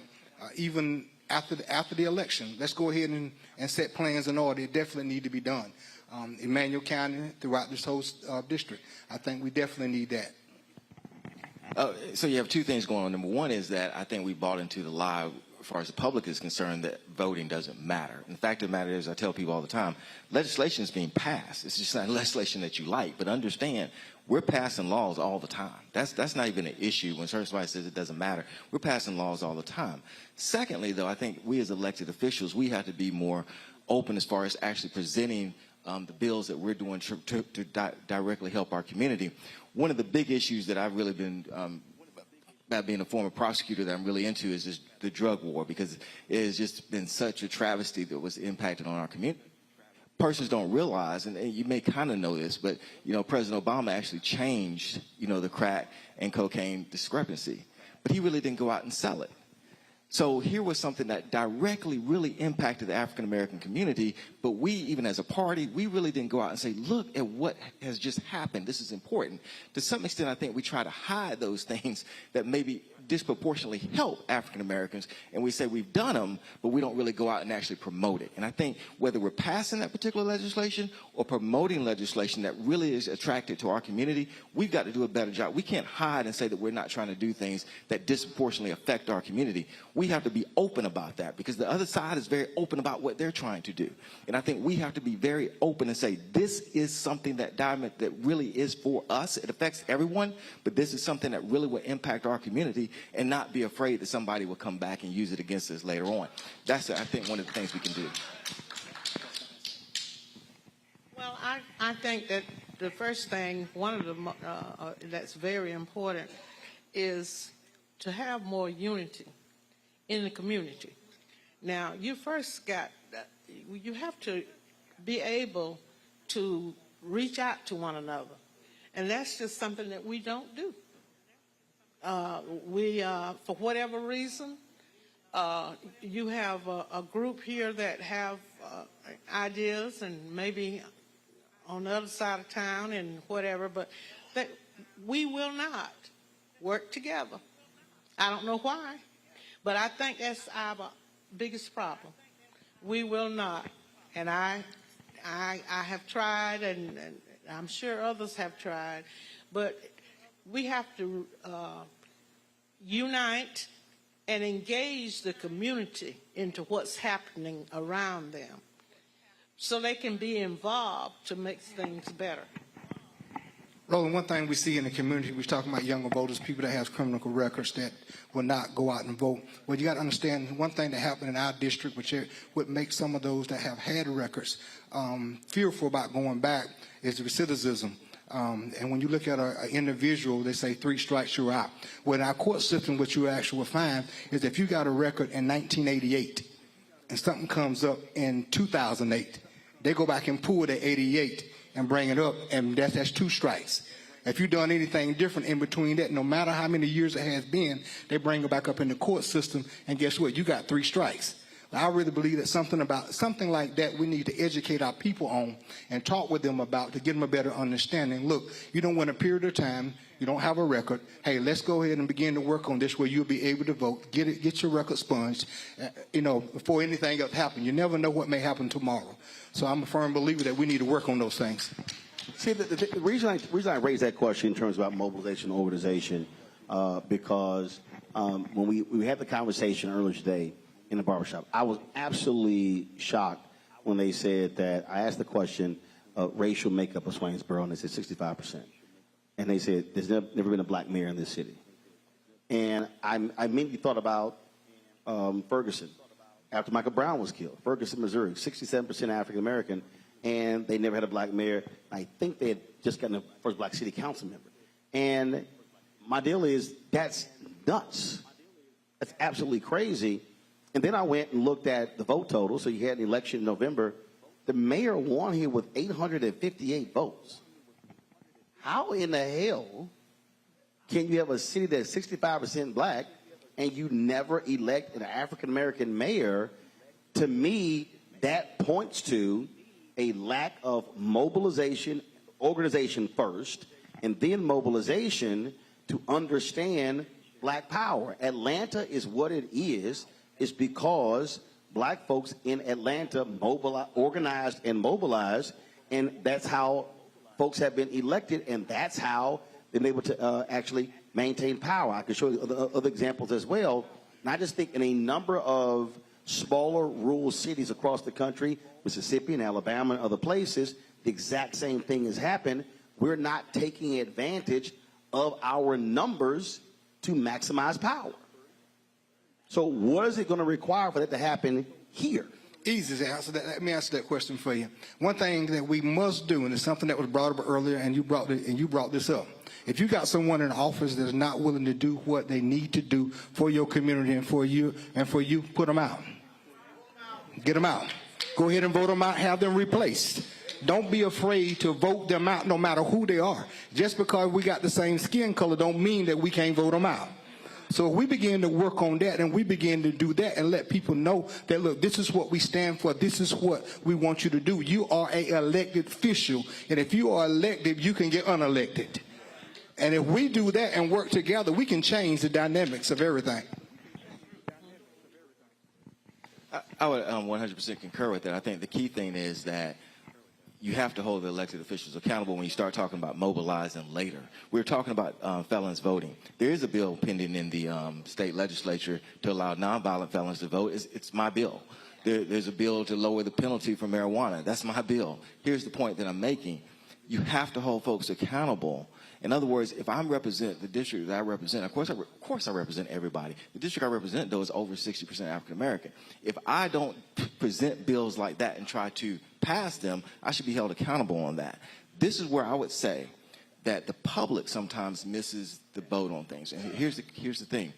even after the election. Let's go ahead and set plans in order. They definitely need to be done. Emmanuel County, throughout this whole district, I think we definitely need that. So you have two things going on. Number one is that I think we bought into the lie, as far as the public is concerned, that voting doesn't matter. And the fact of the matter is, I tell people all the time, legislation is being passed. It's just not legislation that you like. But understand, we're passing laws all the time. That's not even an issue when somebody says it doesn't matter. We're passing laws all the time. Secondly, though, I think we as elected officials, we have to be more open as far as actually presenting the bills that we're doing to directly help our community. One of the big issues that I've really been, about being a former prosecutor, that I'm really into is the drug war, because it has just been such a travesty that was impacted on our community. Persons don't realize, and you may kind of know this, but President Obama actually changed the crack and cocaine discrepancy, but he really didn't go out and sell it. So here was something that directly really impacted the African American community, but we, even as a party, we really didn't go out and say, look at what has just happened. This is important. To some extent, I think we try to hide those things that maybe disproportionately help African Americans, and we say we've done them, but we don't really go out and actually promote it. And I think whether we're passing that particular legislation or promoting legislation that really is attractive to our community, we've got to do a better job. We can't hide and say that we're not trying to do things that disproportionately affect our community. We have to be open about that, because the other side is very open about what they're trying to do. And I think we have to be very open and say, this is something that really is for us. It affects everyone, but this is something that really will impact our community, and not be afraid that somebody will come back and use it against us later on. That's, I think, one of the things we can do. Well, I think that the first thing, one of the that's very important, is to have more unity in the community. Now, you have to be able to reach out to one another, and that's just something that we don't do. For whatever reason, you have a group here that have ideas, and maybe on the other side of town and whatever, but that we will not work together. I don't know why, but I think that's our biggest problem. We will not, and I have tried, and I'm sure others have tried, but we have to unite and engage the community into what's happening around them. so they can be involved to make things better. Roland, one thing we see in the community, we're talking about younger voters, people that have criminal records that will not go out and vote. Well, you got to understand one thing that happened in our district, which would make some of those that have had records fearful about going back, is the recidivism. And when you look at an individual, they say 3 strikes, you're out. Well, in our court system, what you actually will find is if you got a record in 1988 and something comes up in 2008, they go back and pull the 88 and bring it up, and that's 2 strikes. If you've done anything different in between that, no matter how many years it has been, they bring it back up in the court system, and guess what? You got 3 strikes. I really believe that something like that we need to educate our people on and talk with them about to get them a better understanding. Look, you don't want a period of time, you don't have a record. Hey, let's go ahead and begin to work on this where you'll be able to vote. Get your record sponged, before anything else happens. You never know what may happen tomorrow. So I'm a firm believer that we need to work on those things. See, the reason I raise that question in terms about mobilization and organization, because when we had the conversation earlier today in the barbershop, I was absolutely shocked when they said that, I asked the question of racial makeup of Swainsboro, and they said 65%. And they said, there's never been a black mayor in this city. And I immediately thought about Ferguson, after Michael Brown was killed. Ferguson, Missouri, 67% African American, and they never had a black mayor. I think they had just gotten the first black city council member. And my deal is, that's nuts. That's absolutely crazy. And then I went and looked at the vote total. So you had an election in November. The mayor won here with 858 votes. How in the hell can you have a city that's 65% black and you never elect an African-American mayor? To me, that points to a lack of mobilization, organization first, and then mobilization to understand black power. Atlanta is what it is because black folks in Atlanta organized and mobilized, and that's how folks have been elected, and that's how they've been able to actually maintain power. I can show you other examples as well. And I just think in a number of smaller rural cities across the country, Mississippi and Alabama and other places, the exact same thing has happened. We're not taking advantage of our numbers to maximize power. So what is it going to require for that to happen here? Easy to answer that. Let me answer that question for you. One thing that we must do, and it's something that was brought up earlier, and you brought this up. If you got someone in office that is not willing to do what they need to do for your community and for you, put them out. Get them out. Go ahead and vote them out. Have them replaced. Don't be afraid to vote them out, no matter who they are. Just because we got the same skin color don't mean that we can't vote them out. So if we begin to work on that and we begin to do that and let people know that, look, this is what we stand for, this is what we want you to do. You are an elected official, and if you are elected, you can get unelected. And if we do that and work together, we can change the dynamics of everything. I would 100% concur with that. I think the key thing is that you have to hold the elected officials accountable when you start talking about mobilizing later. We're talking about felons voting. There is a bill pending in the state legislature to allow nonviolent felons to vote. It's my bill. There's a bill to lower the penalty for marijuana. That's my bill. Here's the point that I'm making. You have to hold folks accountable. In other words, if I represent the district that I represent, of course I represent everybody. The district I represent, though, is over 60% African American. If I don't present bills like that and try to pass them, I should be held accountable on that. This is where I would say that the public sometimes misses the boat on things. And here's the thing.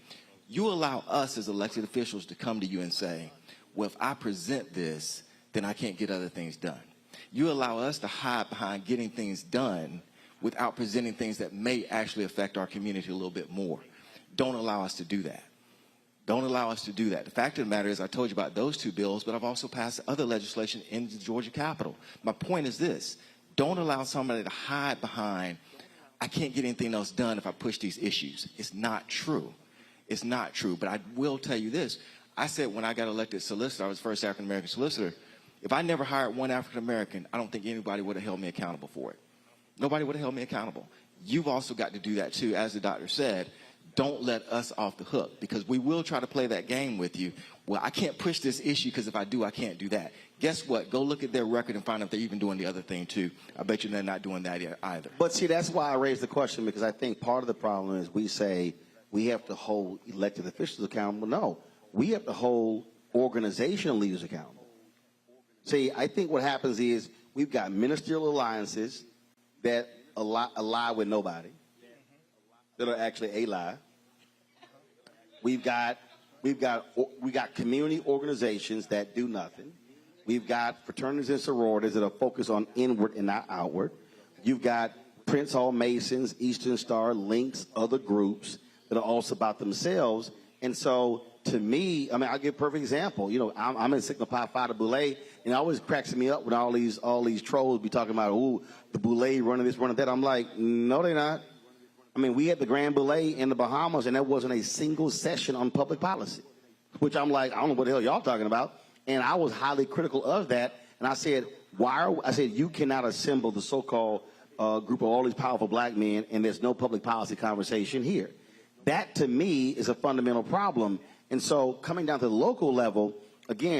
You allow us as elected officials to come to you and say, well, if I present this, then I can't get other things done. You allow us to hide behind getting things done without presenting things that may actually affect our community a little bit more. Don't allow us to do that. Don't allow us to do that. The fact of the matter is, I told you about those two bills, but I've also passed other legislation in the Georgia Capitol. My point is this. Don't allow somebody to hide behind, I can't get anything else done if I push these issues. It's not true. It's not true. But I will tell you this. I said when I got elected solicitor, I was the first African-American solicitor, if I never hired one African-American, I don't think anybody would have held me accountable for it. Nobody would have held me accountable. You've also got to do that too. As the doctor said, don't let us off the hook, because we will try to play that game with you. Well, I can't push this issue because if I do, I can't do that. Guess what? Go look at their record and find out if they're even doing the other thing too. I bet you they're not doing that either. But see, that's why I raised the question, because I think part of the problem is we say we have to hold elected officials accountable. No, we have to hold organizational leaders accountable. See, I think what happens is we've got ministerial alliances that ally with nobody, that are actually a lie. We got community organizations that do nothing. We've got fraternities and sororities that are focused on inward and not outward. You've got Prince Hall Masons, Eastern Star, Links, other groups that are also about themselves. And so, to me, I mean, I'll give a perfect example. You know, I'm in Sigma Pi Phi Boule, and it always cracks me up when all these trolls be talking about, ooh, the Boule running this, running that. I'm like, no, they're not. I mean, we had the Grand Boule in the Bahamas, and there wasn't a single session on public policy, which I'm like, I don't know what the hell y'all talking about. And I was highly critical of that. And I said, you cannot assemble the so-called group of all these powerful black men, and there's no public policy conversation here. That, to me, is a fundamental problem. And so coming down to the local level, again,